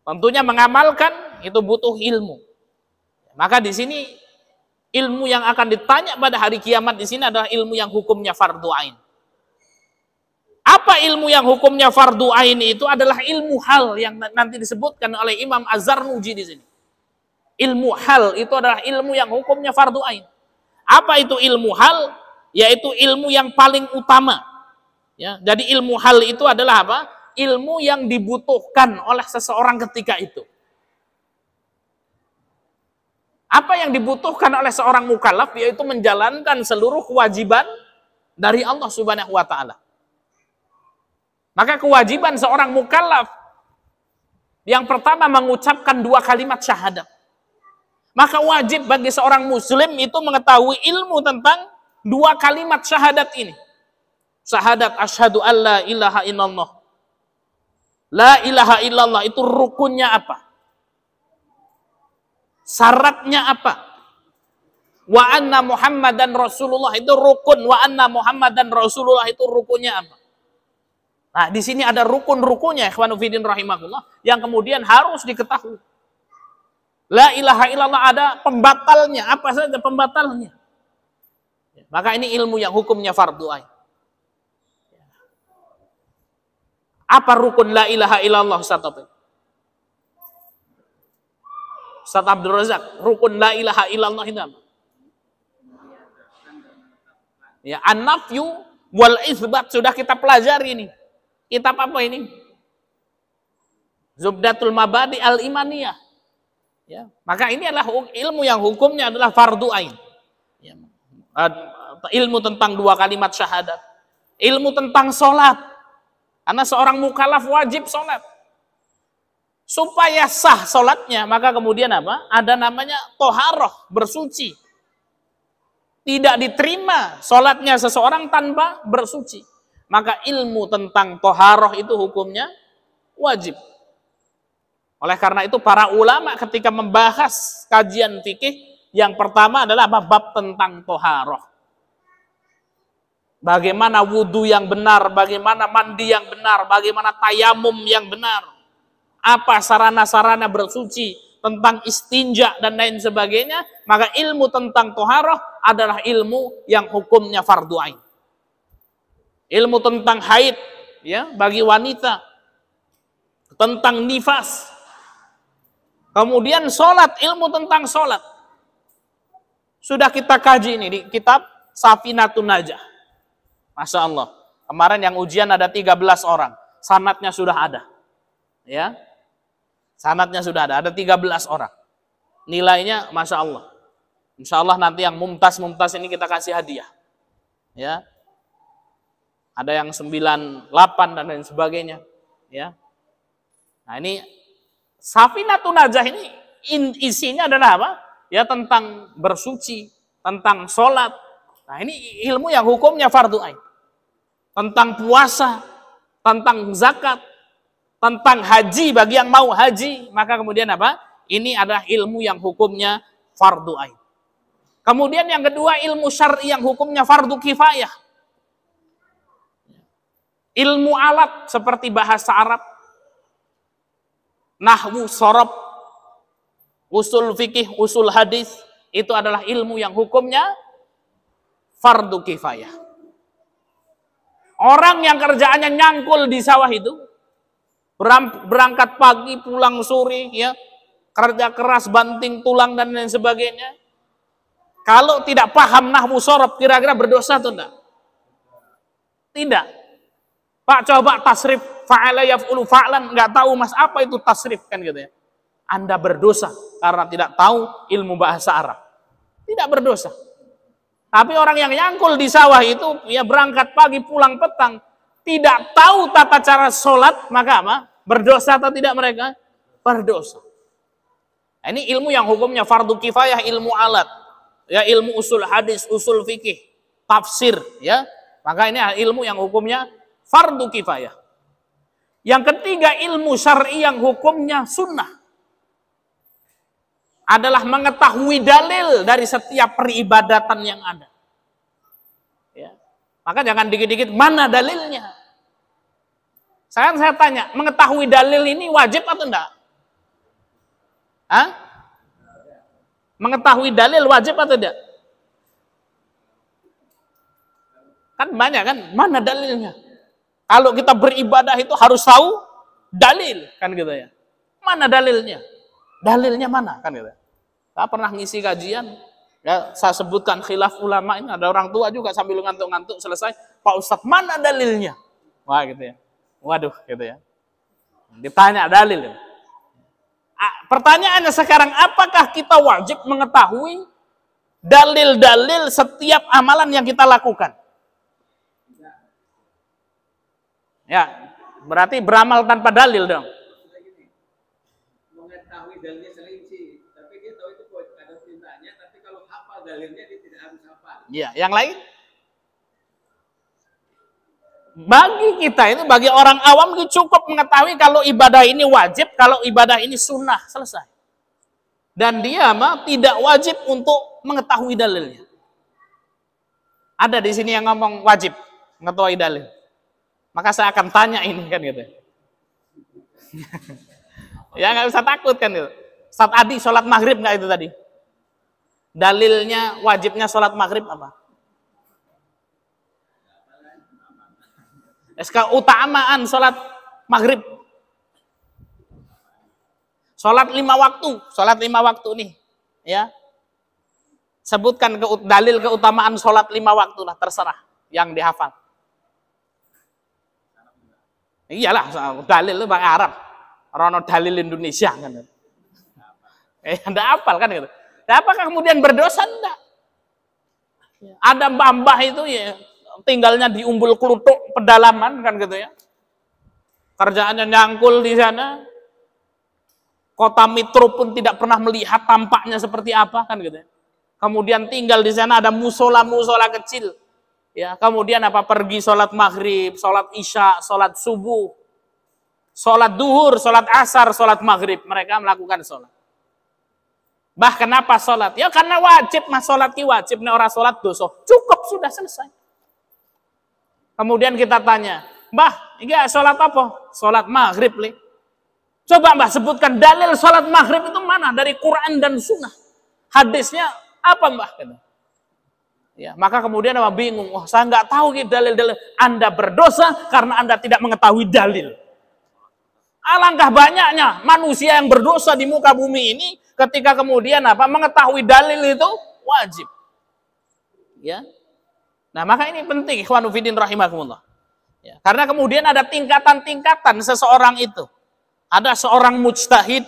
Tentunya mengamalkan itu butuh ilmu. Maka di sini ilmu yang akan ditanya pada hari kiamat di sini adalah ilmu yang hukumnya fardu ain. Apa ilmu yang hukumnya fardu ain itu? Adalah ilmu hal yang nanti disebutkan oleh Imam Az-Zarnuji di sini. Ilmu hal itu adalah ilmu yang hukumnya fardu ain. Apa itu ilmu hal? Yaitu ilmu yang paling utama. Ya, jadi ilmu hal itu adalah apa? Ilmu yang dibutuhkan oleh seseorang ketika itu. Apa yang dibutuhkan oleh seorang mukallaf? Yaitu menjalankan seluruh kewajiban dari Allah Subhanahu wa taala. Maka kewajiban seorang mukallaf yang pertama mengucapkan 2 kalimat syahadat. Maka wajib bagi seorang muslim itu mengetahui ilmu tentang 2 kalimat syahadat ini. Syahadat asyhadu alla ilaha illallah La ilaha illallah itu rukunnya apa? Syaratnya apa? Wa anna Muhammadan Rasulullah itu rukun. Wa anna Muhammadan Rasulullah itu rukunnya apa? Nah, di sini ada rukun-rukunnya, ikhwanu fiddin rahimakumullah, yang kemudian harus diketahui. La ilaha illallah ada pembatalnya, apa saja pembatalnya. Maka ini ilmu yang hukumnya fardu ain. Apa rukun la ilaha illallah, Ustaz Taufik? Ustaz Abdul Razak, rukun la ilaha illallah itu apa? Ya, an-nafyu wal itsbat sudah kita pelajari ini. Kitab apa ini? Zubdatul Mabadi al-Imaniyah. Ya, maka ini adalah ilmu yang hukumnya adalah fardu ain. Ya, ilmu tentang 2 kalimat syahadat. Ilmu tentang sholat. Karena seorang mukallaf wajib sholat. Supaya sah sholatnya, maka kemudian apa? Ada namanya toharoh, bersuci. Tidak diterima sholatnya seseorang tanpa bersuci. Maka ilmu tentang toharoh itu hukumnya wajib. Oleh karena itu para ulama ketika membahas kajian fikih, yang pertama adalah bab tentang toharoh. Bagaimana wudhu yang benar, bagaimana mandi yang benar, bagaimana tayamum yang benar, apa sarana-sarana bersuci, tentang istinja dan lain sebagainya. Maka ilmu tentang toharoh adalah ilmu yang hukumnya fardu ain. Ilmu tentang haid, ya, bagi wanita, tentang nifas. Kemudian sholat, ilmu tentang sholat. Sudah kita kaji ini di kitab Safinatun Najah. Masya Allah. Kemarin yang ujian ada 13 orang. Sanadnya sudah ada. Ya. Sanadnya sudah ada. Ada 13 orang. Nilainya Masya Allah. Insya Allah nanti yang mumtaz ini kita kasih hadiah. Ya. Ada yang 98 dan lain sebagainya. Ya. Nah ini Safinatun Najah ini isinya adalah apa? Ya tentang bersuci, tentang sholat. Nah ini ilmu yang hukumnya fardu ain. Tentang puasa, tentang zakat, tentang haji bagi yang mau haji. Maka kemudian apa? Ini adalah ilmu yang hukumnya fardu ain. Kemudian yang kedua ilmu syar'i yang hukumnya fardu kifayah. Ilmu alat seperti bahasa Arab, nahwu, shorob, usul fikih, usul hadis, itu adalah ilmu yang hukumnya fardu kifayah. Orang yang kerjaannya nyangkul di sawah itu, berangkat pagi, pulang sore, ya, kerja keras, banting tulang dan lain sebagainya. Kalau tidak paham nahwu shorob, kira-kira berdosa atau enggak? Tidak. Pak, coba tasrif fa'ala yaf'ulu fa'lan, nggak tahu mas apa itu tasrif kan gitu ya. Anda berdosa karena tidak tahu ilmu bahasa Arab. Tidak berdosa. Tapi orang yang nyangkul di sawah itu, ya berangkat pagi pulang petang, tidak tahu tata cara sholat, maka apa? Berdosa atau tidak mereka? Berdosa. Nah, ini ilmu yang hukumnya fardu kifayah, ilmu alat, ya ilmu usul hadis, usul fikih, tafsir, ya. Maka ini ilmu yang hukumnya fardu kifayah. Yang ketiga ilmu syar'i yang hukumnya sunnah. Adalah mengetahui dalil dari setiap peribadatan yang ada. Ya. Maka jangan dikit-dikit mana dalilnya. Sekarang saya tanya, mengetahui dalil ini wajib atau enggak? Hah? Mengetahui dalil wajib atau enggak? Kan banyak kan, mana dalilnya? Kalau kita beribadah itu harus tahu dalil, kan gitu ya. Mana dalilnya? Dalilnya mana, kan gitu. Saya pernah ngisi kajian, ya saya sebutkan khilaf ulama ini, ada orang tua juga sambil ngantuk-ngantuk selesai, Pak Ustadz mana dalilnya? Wah gitu ya. Waduh gitu ya. Ditanya dalil. Pertanyaannya sekarang, apakah kita wajib mengetahui dalil-dalil setiap amalan yang kita lakukan? Ya, berarti beramal tanpa dalil dong. Mengetahui dalilnya selinci, tapi dia tahu itu ada perintahnya, tapi kalau hafal dalilnya dia tidak harus hafal. Iya, yang lain? Bagi kita itu, bagi orang awam itu cukup mengetahui kalau ibadah ini wajib, kalau ibadah ini sunnah, selesai. Dan dia tidak wajib untuk mengetahui dalilnya. Ada di sini yang ngomong wajib mengetahui dalil. Maka saya akan tanya ini kan gitu. Ya nggak usah takut kan gitu. Ustaz Adi sholat maghrib nggak itu tadi? Dalilnya wajibnya sholat maghrib apa? Keutamaan sholat maghrib. Sholat 5 waktu nih, ya. Sebutkan dalil keutamaan sholat 5 waktu lah, terserah yang dihafal. Iyalah, dalil itu bahasa Arab. Rono dalil Indonesia kan. Anda hafal kan gitu. Apakah kemudian berdosa? Enggak. Ada mbah-mbah itu ya tinggalnya di Umbul Kluthuk pedalaman kan gitu ya. Kerjaannya nyangkul di sana. Kota Mitro pun tidak pernah melihat tampaknya seperti apa kan gitu ya. Kemudian tinggal di sana ada musola-musola kecil. Ya, kemudian pergi sholat maghrib, sholat isya, sholat subuh, sholat duhur, sholat asar, sholat maghrib. Mereka melakukan sholat. Bah, kenapa sholat? Ya karena wajib, sholat ki wajib, orang sholat dosa. Cukup, sudah selesai. Kemudian kita tanya, Mbah, ini sholat apa? Sholat maghrib, li. Coba Mbah sebutkan dalil sholat maghrib itu mana? Dari Quran dan Sunnah. Hadisnya apa Mbah? Ya, maka kemudian Mbah bingung, saya nggak tahu dalil-dalil. Anda berdosa karena Anda tidak mengetahui dalil. Alangkah banyaknya manusia yang berdosa di muka bumi ini ketika kemudian mengetahui dalil itu wajib. Ya. Nah, maka ini penting ikhwanu fiddin rahimakumullah. Ya, karena kemudian ada tingkatan-tingkatan seseorang itu. Ada seorang mujtahid.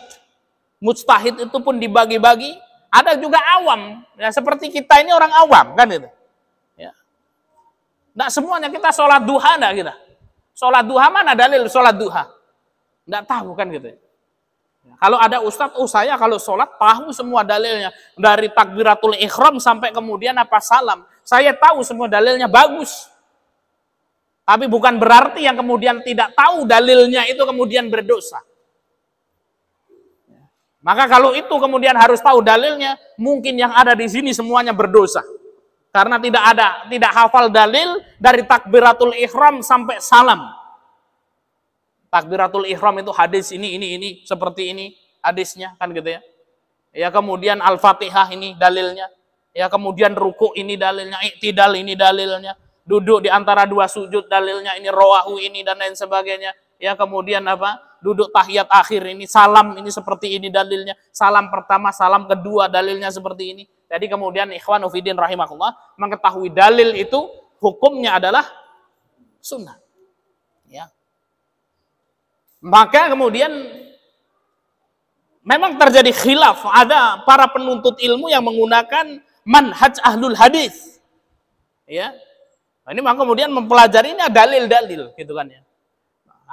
Mujtahid itu pun dibagi-bagi. Ada juga awam. Ya, seperti kita ini orang awam kan itu. Ya. Nggak semuanya kita sholat duha enggak kita. Sholat duha mana dalil sholat duha? Nggak tahu kan gitu. Ya, kalau ada ustadz, saya kalau sholat tahu semua dalilnya. Dari takbiratul ihram sampai kemudian salam. Saya tahu semua dalilnya bagus. Tapi bukan berarti yang kemudian tidak tahu dalilnya itu kemudian berdosa. Maka kalau itu kemudian harus tahu dalilnya, mungkin yang ada di sini semuanya berdosa. Karena tidak hafal dalil dari takbiratul ihram sampai salam. Takbiratul ihram itu hadis ini seperti ini hadisnya kan gitu ya. Ya kemudian Al-Fatihah ini dalilnya. Ya kemudian ruku ini dalilnya, iktidal ini dalilnya. Duduk di antara dua sujud dalilnya, ini rawahu ini dan lain sebagainya. Ya kemudian duduk tahiyat akhir ini, salam ini seperti ini dalilnya. Salam pertama, salam kedua dalilnya seperti ini. Jadi kemudian ikhwanu fiddin rahimakumullah, mengetahui dalil itu hukumnya adalah sunnah. Ya. Maka kemudian memang terjadi khilaf. Ada para penuntut ilmu yang menggunakan manhaj ahlul hadis. Ya. Nah, ini maka kemudian mempelajarinya dalil-dalil gitu kan ya.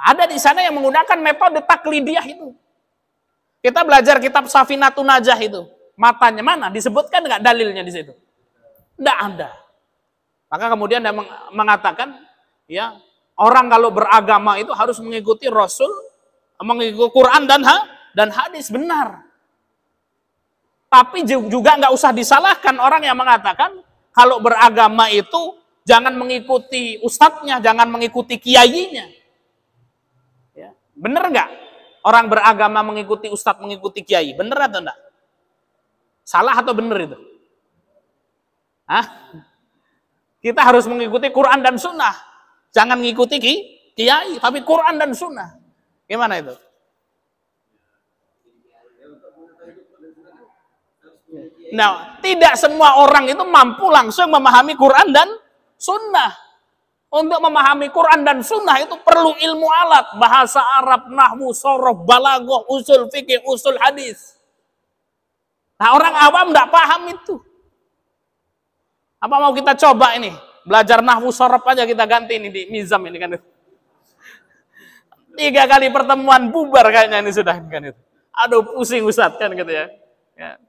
Ada di sana yang menggunakan metode taklidiyah itu. Kita belajar kitab Safinatun Najah itu. Matanya mana? Disebutkan nggak dalilnya di situ? Nggak ada. Maka kemudian dia mengatakan, ya orang kalau beragama itu harus mengikuti Rasul, mengikuti Quran dan hadis, benar. Tapi juga nggak usah disalahkan orang yang mengatakan kalau beragama itu jangan mengikuti ustadznya, jangan mengikuti kiainya. Ya. Bener nggak orang beragama mengikuti ustadz, mengikuti kiai? Bener atau enggak? Salah atau bener itu? Hah? Kita harus mengikuti Quran dan Sunnah. Jangan mengikuti kiai, tapi Quran dan Sunnah. Gimana itu? Nah, tidak semua orang itu mampu langsung memahami Quran dan Sunnah. Untuk memahami Quran dan Sunnah itu perlu ilmu alat, bahasa Arab, nahwu, sorof, balaghah, usul fikih, usul hadis. Nah, orang awam tidak paham itu. Apa mau kita coba ini? Belajar nahwu sorof aja kita ganti ini di Mizam ini kan itu. 3 kali pertemuan bubar kayaknya ini sudah kan itu. Aduh pusing Ustaz kan gitu ya. Ya.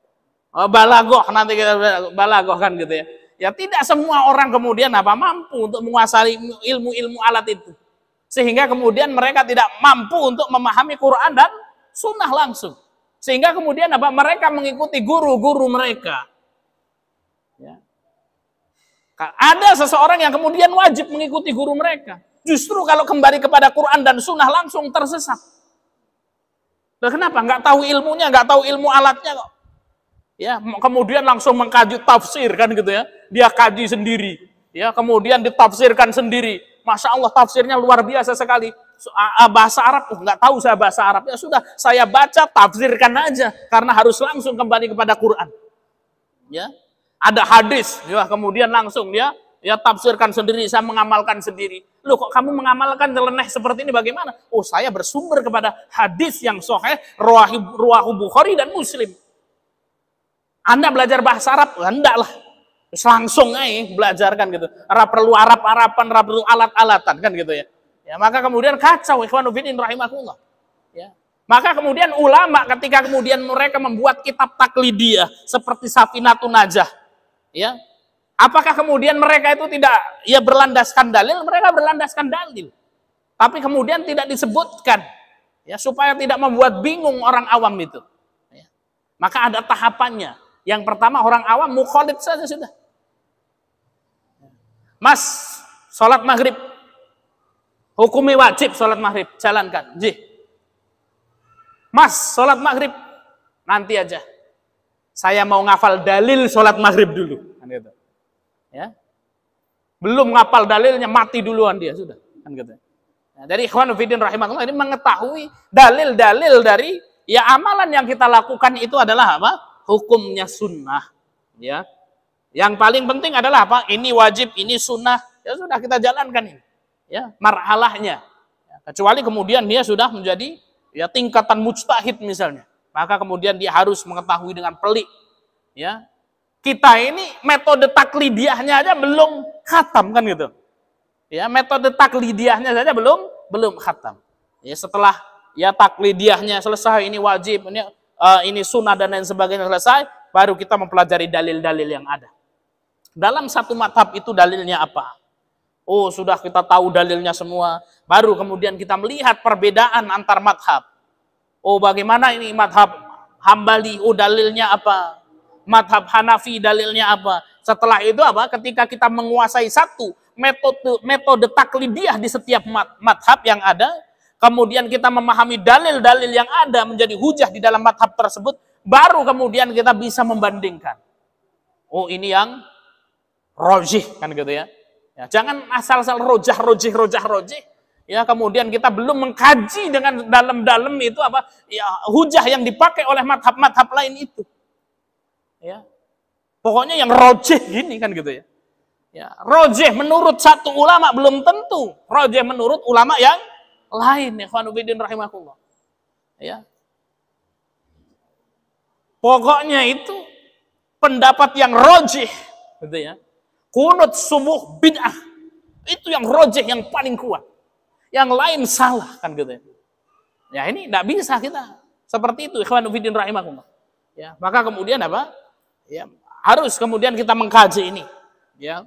Oh, balaghah nanti kita balaghah kan gitu ya. Ya tidak semua orang kemudian mampu untuk menguasai ilmu-ilmu alat itu. Sehingga kemudian mereka tidak mampu untuk memahami Quran dan sunnah langsung. Sehingga kemudian mereka mengikuti guru-guru mereka. Ya. Ada seseorang yang kemudian wajib mengikuti guru mereka. Justru kalau kembali kepada Quran dan sunnah langsung tersesat. Nah, kenapa? Nggak tahu ilmunya, nggak tahu ilmu alatnya kok. Ya, kemudian langsung mengkaji tafsir kan gitu ya. Dia kaji sendiri. Ya, kemudian ditafsirkan sendiri. Masya Allah, tafsirnya luar biasa sekali. Bahasa Arab, nggak tahu saya bahasa Arab. Ya sudah, saya baca, tafsirkan aja. Karena harus langsung kembali kepada Quran. Ya, ada hadis, ya kemudian langsung ya tafsirkan sendiri, saya mengamalkan sendiri. Loh, kok kamu mengamalkan nyeleneh seperti ini bagaimana? Oh, saya bersumber kepada hadis yang sahih, riwayat Bukhari dan Muslim. Anda belajar bahasa Arab? Enggak lah. Langsung aja belajarkan gitu. Perlu Arab-Araban, perlu alat-alatan kan gitu ya. Ya, maka kemudian kacau ikhwanu fillah rahimakumullah. Ya. Maka kemudian ulama ketika kemudian mereka membuat kitab taklidiyah seperti Safinatun Najah, ya. Apakah kemudian mereka itu tidak berlandaskan dalil? Mereka berlandaskan dalil. Tapi kemudian tidak disebutkan ya supaya tidak membuat bingung orang awam itu. Ya. Maka ada tahapannya. Yang pertama orang awam mukhalid saja sudah. Mas, sholat maghrib. Hukumi wajib sholat maghrib. Jalankan. Mas, sholat maghrib. Nanti aja. Saya mau ngafal dalil sholat maghrib dulu. Kan gitu. Ya. Belum ngafal dalilnya, mati duluan dia. Sudah. Kan gitu. Nah, dari ikhwan fillah rahimakumullah ini mengetahui dalil-dalil dari amalan yang kita lakukan itu adalah apa? Hukumnya sunnah. Ya. Yang paling penting adalah apa? Ini wajib, ini sunnah. Ya sudah kita jalankan ini. Ya, marhalahnya. Ya, kecuali kemudian dia sudah menjadi tingkatan mujtahid misalnya. Maka kemudian dia harus mengetahui dengan pelik. Ya. Kita ini metode taklidiyahnya aja belum khatam kan gitu. Ya, metode taklidiyahnya saja belum khatam. Ya, setelah taklidiyahnya selesai, ini wajib, ini sunnah dan lain sebagainya selesai, baru kita mempelajari dalil-dalil yang ada. Dalam satu madhab itu dalilnya apa? Oh, sudah kita tahu dalilnya semua. Baru kemudian kita melihat perbedaan antar madhab. Oh, bagaimana ini madhab Hambali? Oh, dalilnya apa? Madhab Hanafi dalilnya apa? Setelah itu apa? Ketika kita menguasai satu metode taklidiyah di setiap madhab yang ada, kemudian kita memahami dalil-dalil yang ada menjadi hujah di dalam madhab tersebut, baru kemudian kita bisa membandingkan. Oh, ini yang rojih kan gitu ya. Ya, jangan asal-asal rojah. Ya, kemudian kita belum mengkaji dengan dalam-dalam itu apa? Ya, hujah yang dipakai oleh madhab-madhab lain itu. Ya. Pokoknya yang rojih gini kan gitu ya. Ya, rojih menurut satu ulama belum tentu rojih menurut ulama yang lain. Ikhwanu fillah rahimakumullah. Ya. Pokoknya itu pendapat yang rojih gitu ya. Kunut subuh bid'ah. Itu yang rojih, yang paling kuat. Yang lain salah, kan gitu ya. Ya ini tidak bisa kita. Seperti itu, ikhwanu fillah rahimakumullah. Ya, maka kemudian apa? Ya, harus kemudian kita mengkaji ini. Ya.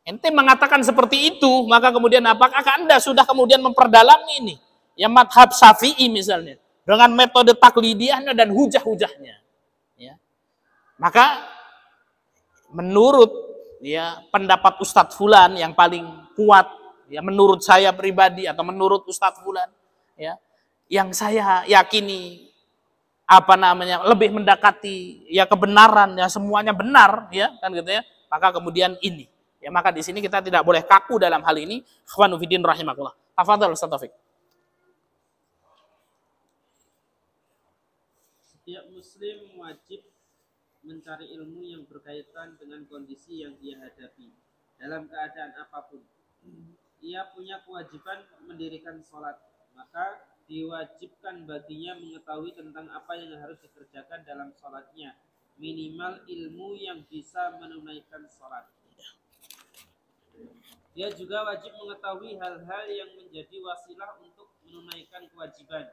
Ente mengatakan seperti itu, maka kemudian apakah Anda sudah kemudian memperdalam ini? Ya, madhab Syafi'i misalnya. Dengan metode taklidiyahnya dan hujah-hujahnya. Ya. Maka menurut pendapat Ustadz Fulan yang paling kuat, ya menurut saya pribadi atau menurut Ustadz Fulan, ya yang saya yakini lebih mendekati kebenaran, ya semuanya benar, ya kan gitu ya. Maka kemudian ini, ya maka di sini kita tidak boleh kaku dalam hal ini. Ikhwanu fillah rahimakumullah. Tafadhal Ustaz Taufik. Setiap muslim wajib mencari ilmu yang berkaitan dengan kondisi yang dia hadapi dalam keadaan apapun. Ia punya kewajiban mendirikan sholat, maka diwajibkan baginya mengetahui tentang apa yang harus dikerjakan dalam sholatnya, minimal ilmu yang bisa menunaikan sholat. Dia juga wajib mengetahui hal-hal yang menjadi wasilah untuk menunaikan kewajiban,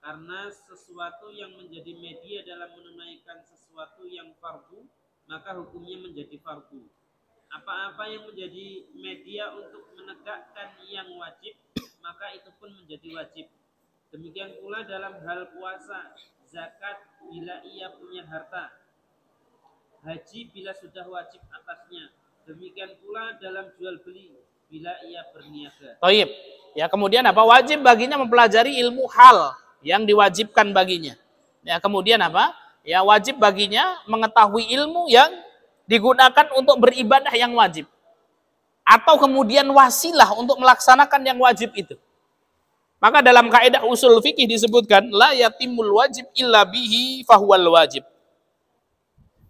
karena sesuatu yang menjadi media dalam menunaikan sesuatu yang fardu, maka hukumnya menjadi fardu. Apa-apa yang menjadi media untuk menegakkan yang wajib, maka itu pun menjadi wajib. Demikian pula dalam hal puasa, zakat bila ia punya harta, haji bila sudah wajib atasnya. Demikian pula dalam jual beli bila ia berniaga. Taib. Ya, kemudian apa? Wajib baginya mempelajari ilmu hal yang diwajibkan baginya. Ya, kemudian apa? Ya, wajib baginya mengetahui ilmu yang digunakan untuk beribadah yang wajib. Atau kemudian wasilah untuk melaksanakan yang wajib itu. Maka dalam kaidah usul fikih disebutkan la yatimul wajib illa bihi fahuwal wajib.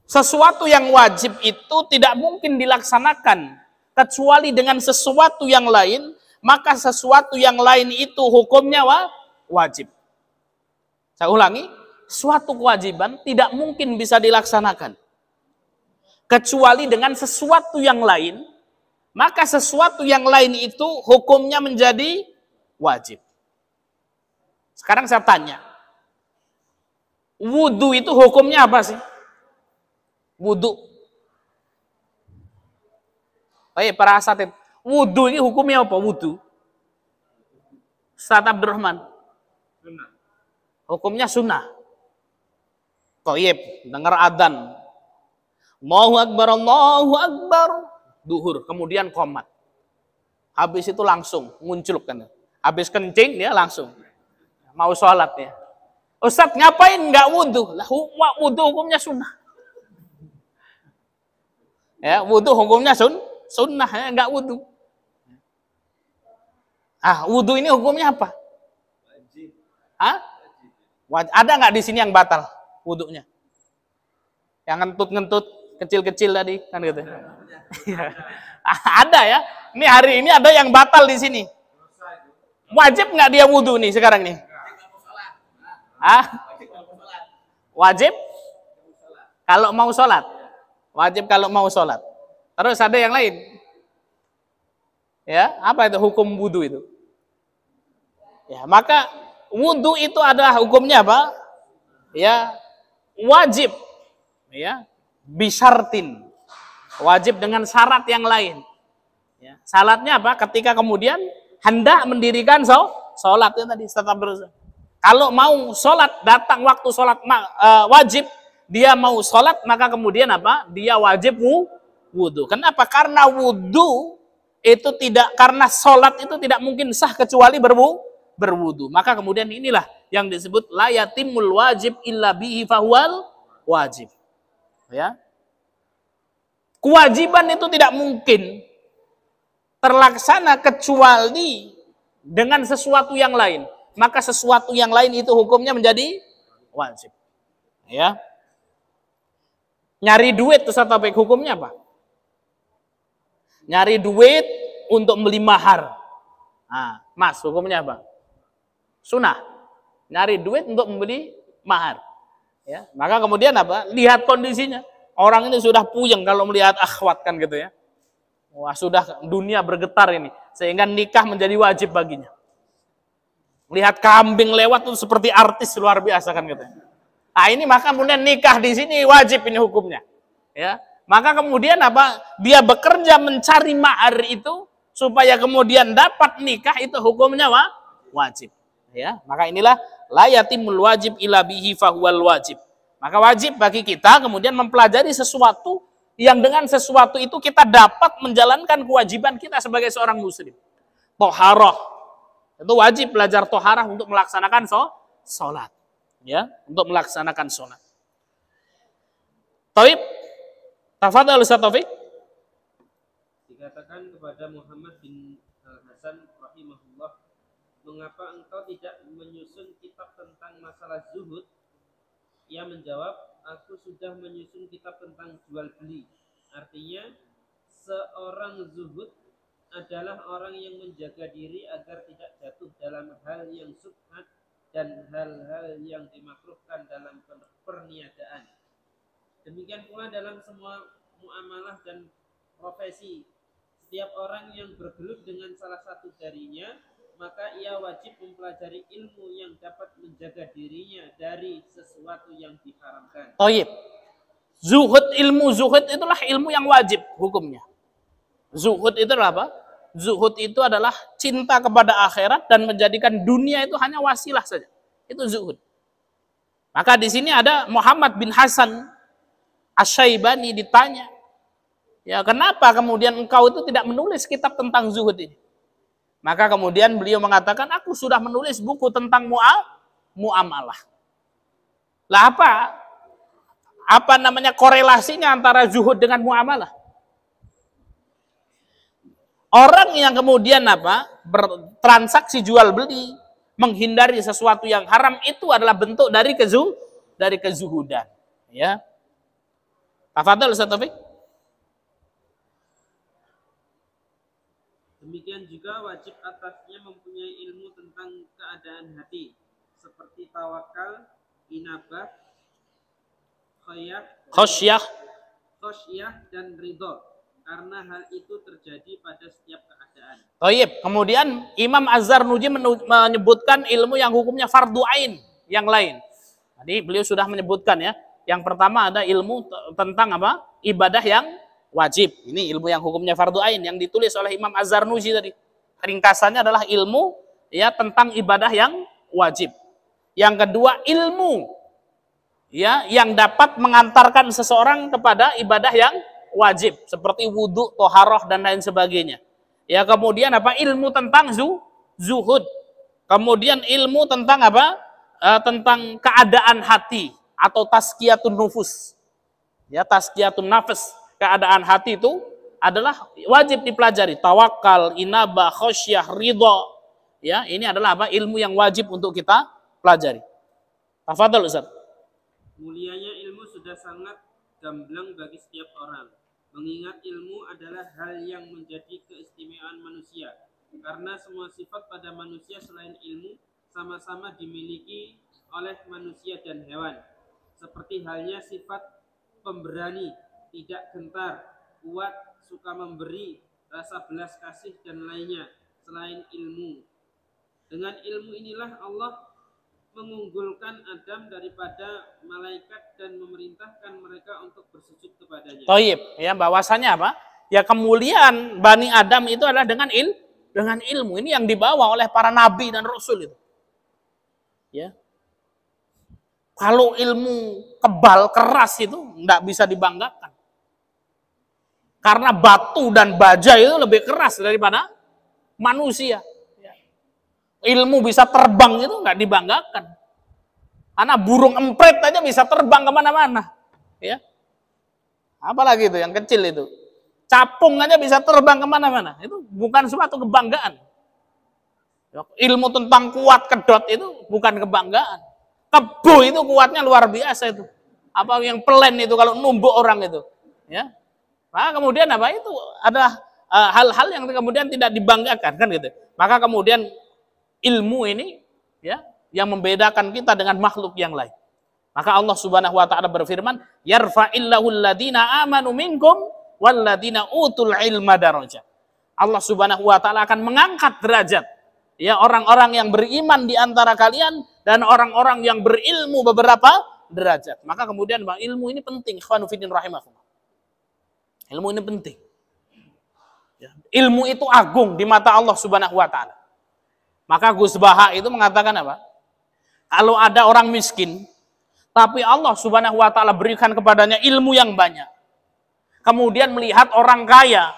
Sesuatu yang wajib itu tidak mungkin dilaksanakan kecuali dengan sesuatu yang lain, maka sesuatu yang lain itu hukumnya wajib. Saya ulangi, suatu kewajiban tidak mungkin bisa dilaksanakan kecuali dengan sesuatu yang lain, maka sesuatu yang lain itu hukumnya menjadi wajib. Sekarang saya tanya, wudu itu hukumnya apa sih? Wudu. Baik, para asatid, wudu ini hukumnya apa? Wudu. Ustaz Abdurrahman. Sunnah. Hukumnya sunnah. Toyib, dengar adzan. Allahu Akbar, duhur, kemudian qomat. Habis itu langsung muncul kan. Habis kencing dia langsung mau sholat ya. Ustaz ngapain nggak wudhu? Lah wudhu hukumnya sunnah. Ya, wudhu hukumnya sunnah ya, nggak wudhu. Ah, wudhu ini hukumnya apa? Wajib. Hah? Ada nggak di sini yang batal wudhunya? Yang ngentut-ngentut kecil-kecil tadi kan gitu. Ada ya. Ini hari ini ada yang batal di sini. Wajib nggak dia wudhu nih sekarang nih? Ah? Wajib? Kalau mau sholat. Wajib kalau mau sholat. Terus ada yang lain. Ya, apa itu hukum wudhu itu? Ya, maka wudhu itu adalah hukumnya apa? Ya, wajib. Ya, bisyartin. Wajib dengan syarat yang lain. Ya, syaratnya apa? Ketika kemudian hendak mendirikan sholat itu tadi tetap berusaha. Kalau mau sholat, datang waktu sholat wajib, dia mau sholat, maka kemudian apa? Dia wajib wudhu. Kenapa? Karena wudhu itu tidak, karena sholat itu tidak mungkin sah kecuali berwudhu. Maka kemudian inilah yang disebut la yatimul wajib illa bihi fahuwal wajib. Ya. Kewajiban itu tidak mungkin terlaksana kecuali dengan sesuatu yang lain. Maka sesuatu yang lain itu hukumnya menjadi wajib. Ya. Nyari duit Ustaz Taufik hukumnya apa? Nyari duit untuk beli mahar. Nah, Mas, hukumnya apa? Sunnah. Nyari duit untuk membeli mahar. Ya, maka kemudian apa? Lihat kondisinya. Orang ini sudah puyeng kalau melihat akhwat kan gitu ya. Wah, sudah dunia bergetar ini sehingga nikah menjadi wajib baginya. Lihat kambing lewat itu seperti artis luar biasa kan gitu. Nah, ini maka kemudian nikah di sini wajib ini hukumnya. Ya. Maka kemudian apa? Dia bekerja mencari mahar itu supaya kemudian dapat nikah itu hukumnya wajib. Ya, maka inilah la yatimul wajib illa bihi fahuwal wajib. Maka wajib bagi kita kemudian mempelajari sesuatu yang dengan sesuatu itu kita dapat menjalankan kewajiban kita sebagai seorang muslim. Toharoh. Itu wajib belajar toharah untuk melaksanakan sholat. Ya, untuk melaksanakan sholat. Taib. Tafadhal Ustaz Taufik. Dikatakan kepada Muhammad bin Al-Hasan rahimahullah, mengapa engkau tidak menyusun kitab tentang masalah zuhud? Ia menjawab, aku sudah menyusun kitab tentang jual beli. Artinya, seorang zuhud adalah orang yang menjaga diri agar tidak jatuh dalam hal yang subhat dan hal-hal yang dimakruhkan dalam perniagaan. Demikian pula dalam semua muamalah dan profesi. Setiap orang yang bergelut dengan salah satu darinya, maka ia wajib mempelajari ilmu yang dapat menjaga dirinya dari sesuatu yang diharamkan. Toyib. ilmu zuhud itulah ilmu yang wajib hukumnya. Zuhud itu adalah apa? Zuhud itu adalah cinta kepada akhirat dan menjadikan dunia itu hanya wasilah saja. Itu zuhud. Maka di sini ada Muhammad bin Hasan Asy-Syaibani ditanya, ya kenapa kemudian engkau itu tidak menulis kitab tentang zuhud ini? Maka kemudian beliau mengatakan, aku sudah menulis buku tentang muamalah. Lah apa namanya korelasinya antara zuhud dengan muamalah? Orang yang kemudian bertransaksi jual beli, menghindari sesuatu yang haram, itu adalah bentuk dari kezuhudan. Ya. Tafadhol Ustaz Taufik. Demikian juga wajib atasnya mempunyai ilmu tentang keadaan hati, seperti tawakal, inabah, khosyah, dan ridho, karena hal itu terjadi pada setiap keadaan. Baik, kemudian Imam Az-Zarnuji menyebutkan ilmu yang hukumnya fardu ain yang lain. Tadi beliau sudah menyebutkan ya. Yang pertama ada ilmu tentang ibadah yang wajib. Ini ilmu yang hukumnya fardu ain yang ditulis oleh Imam Az-Zarnuji tadi. Ringkasannya adalah ilmu ya tentang ibadah yang wajib. Yang kedua ilmu ya yang dapat mengantarkan seseorang kepada ibadah yang wajib seperti wudhu, toharoh dan lain sebagainya. Ya kemudian ilmu tentang zuhud. Kemudian ilmu tentang tentang keadaan hati atau tazkiyatun nufus. Ya tazkiyatun nafs, keadaan hati itu adalah wajib dipelajari. Tawakal, inabah, khosyah, ridho. Ya, ini adalah ilmu yang wajib untuk kita pelajari. Tafadhol Ustaz. Mulianya ilmu sudah sangat gamblang bagi setiap orang. Mengingat ilmu adalah hal yang menjadi keistimewaan manusia. Karena semua sifat pada manusia selain ilmu sama-sama dimiliki oleh manusia dan hewan. Seperti halnya sifat pemberani, tidak gentar, kuat, suka memberi, rasa belas kasih dan lainnya selain ilmu. Dengan ilmu inilah Allah mengunggulkan Adam daripada malaikat dan memerintahkan mereka untuk bersujud kepadanya. Thayyib, ya bahwasanya ya kemuliaan Bani Adam itu adalah dengan ilmu. Ini yang dibawa oleh para nabi dan rasul itu. Ya. Kalau ilmu kebal keras itu enggak bisa dibanggakan. Karena batu dan baja itu lebih keras daripada manusia. Ilmu bisa terbang itu nggak dibanggakan. Karena burung empret aja bisa terbang kemana-mana. Ya. Apalagi itu yang kecil itu. Capung aja bisa terbang kemana-mana. Itu bukan suatu kebanggaan. Ilmu tentang kuat kedot itu bukan kebanggaan. Kebo itu kuatnya luar biasa itu. Apa yang pelen itu kalau numbuk orang itu. Ya. Maka kemudian itu ada hal-hal yang kemudian tidak dibanggakan kan gitu. Maka kemudian ilmu ini ya yang membedakan kita dengan makhluk yang lain. Maka Allah Subhanahu wa taala berfirman, "Yarfa'illahu alladziina aamanu minkum walladziina utul ilma darajat." Allah Subhanahu wa taala akan mengangkat derajat ya orang-orang yang beriman di antara kalian dan orang-orang yang berilmu beberapa derajat. Maka kemudian ilmu ini penting, ikhwanu fillah rahimakumullah. Ilmu ini penting. Ya, ilmu itu agung di mata Allah Subhanahu wa taala. Maka Gus Baha itu mengatakan kalau ada orang miskin, tapi Allah Subhanahu wa taala berikan kepadanya ilmu yang banyak. Kemudian melihat orang kaya,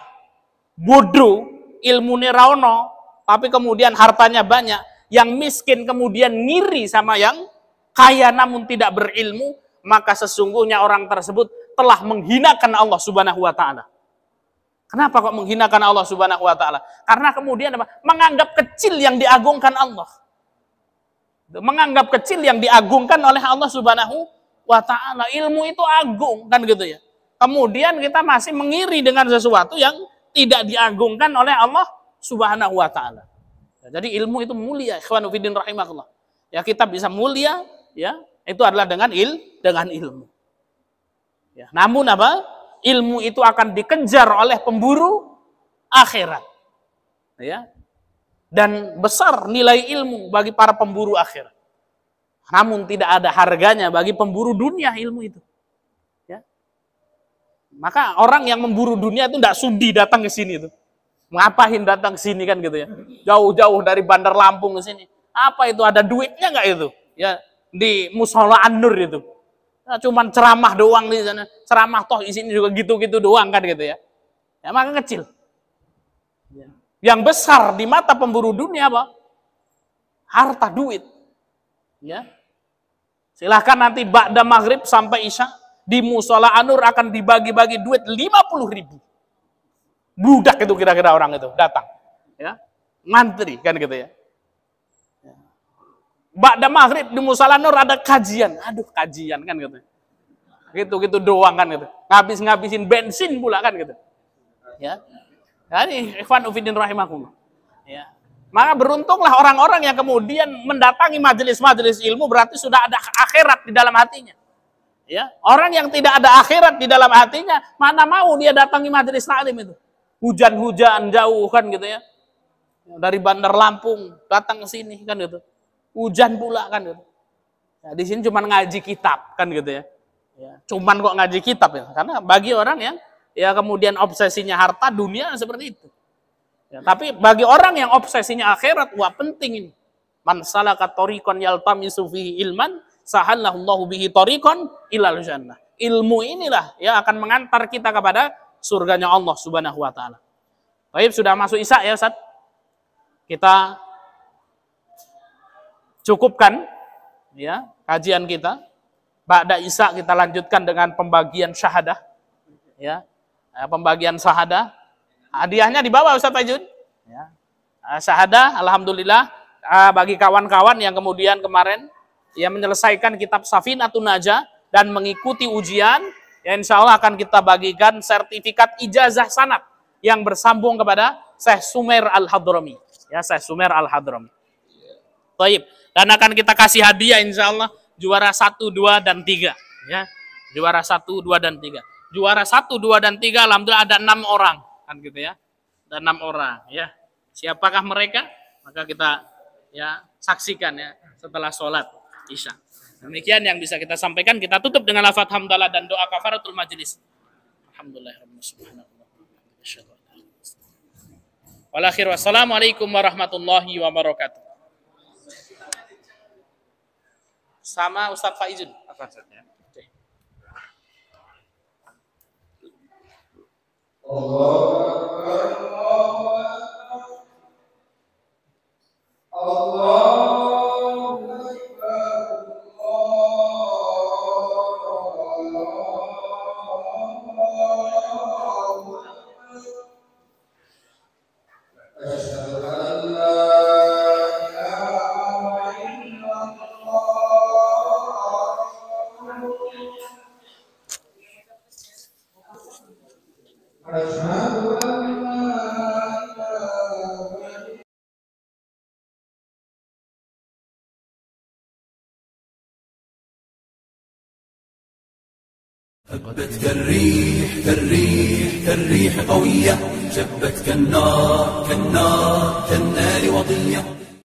bodoh, ilmu nerono, tapi kemudian hartanya banyak. Yang miskin kemudian ngiri sama yang kaya namun tidak berilmu, maka sesungguhnya orang tersebut telah menghinakan Allah Subhanahu wa taala. Kenapa kok menghinakan Allah Subhanahu wa taala? Karena kemudian menganggap kecil yang diagungkan Allah. Menganggap kecil yang diagungkan oleh Allah Subhanahu wa taala. Ilmu itu agung kan gitu ya. Kemudian kita masih mengiri dengan sesuatu yang tidak diagungkan oleh Allah Subhanahu wa taala. Jadi ilmu itu mulia, ikhwanu fiddin rahimakumullah. Ya kita bisa mulia ya, itu adalah dengan ilmu. Ya, namun ilmu itu akan dikejar oleh pemburu akhirat. Ya. Dan besar nilai ilmu bagi para pemburu akhirat. Namun tidak ada harganya bagi pemburu dunia ilmu itu. Ya. Maka orang yang memburu dunia itu tidak sudi datang ke sini tuh. Ngapain datang ke sini kan gitu ya. Jauh-jauh dari Bandar Lampung ke sini. Apa itu, ada duitnya nggak itu? Ya, di Musola An-Nur itu. Nah, cuman ceramah doang di sana. Ceramah toh isinya juga gitu-gitu doang kan gitu ya. Ya maka kecil. Yang besar di mata pemburu dunia apa? Harta, duit. Ya. Silahkan nanti ba'da maghrib sampai isya di Musola An-Nur akan dibagi-bagi duit 50.000. Budak itu kira-kira orang itu datang. Ya. Ngantri kan gitu ya. Ba'da maghrib di Musola An-Nur ada kajian. Aduh, kajian kan gitu. Gitu-gitu doang kan gitu. Ngabisin bensin pula kan gitu. Ya. Ini ikhwan fillah rahimakumullah. Ya. Maka beruntunglah orang-orang yang kemudian mendatangi majelis-majelis ilmu, berarti sudah ada akhirat di dalam hatinya. Ya. Orang yang tidak ada akhirat di dalam hatinya, mana mau dia datangi majelis taklim itu. Hujan-hujan jauh kan gitu ya. Dari Bandar Lampung datang ke sini kan gitu. Hujan pula kan gitu. Ya, di sini cuma ngaji kitab kan gitu ya. Ya. Cuman kok ngaji kitab ya. Karena bagi orang yang ya kemudian obsesinya harta dunia seperti itu. Ya, tapi bagi orang yang obsesinya akhirat, wah penting ini. Man salaka tariqan yaltamisu fihi ilman, sahallallahu bihi tariqan ilal jannah. Ilmu inilah yang akan mengantar kita kepada surganya Allah Subhanahu wa taala. Baik, sudah masuk Isya ya, Ustaz. Kita cukupkan ya kajian kita. Ba'da Isya kita lanjutkan dengan pembagian syahadah. Ya. Pembagian syahadah. Hadiahnya di bawah Ustaz Fajun. Ya. Syahadah alhamdulillah bagi kawan-kawan yang kemudian kemarin yang menyelesaikan kitab Safinatun Najah dan mengikuti ujian, ya insya Allah akan kita bagikan sertifikat ijazah sanad yang bersambung kepada Syekh Sumer Al-Hadrami. Ya, Syekh Sumer Al-Hadrami. Baik. Dan akan kita kasih hadiah insya Allah juara 1, 2, dan 3. Ya. Juara 1, 2, dan 3. Juara 1, 2, dan 3, alhamdulillah ada 6 orang. Kan gitu ya. Ada 6 orang. Ya. Siapakah mereka? Maka kita ya saksikan ya setelah sholat Isya. Demikian yang bisa kita sampaikan. Kita tutup dengan lafaz hamdalah dan doa kafaratul majelis. Alhamdulillah. Wassalamualaikum warahmatullahi wabarakatuh. Sama Ustaz Faizun. Apa saja? هبت كالريح كالريح كالريح قوية، شبت كالنار كالنار كالنار وضية.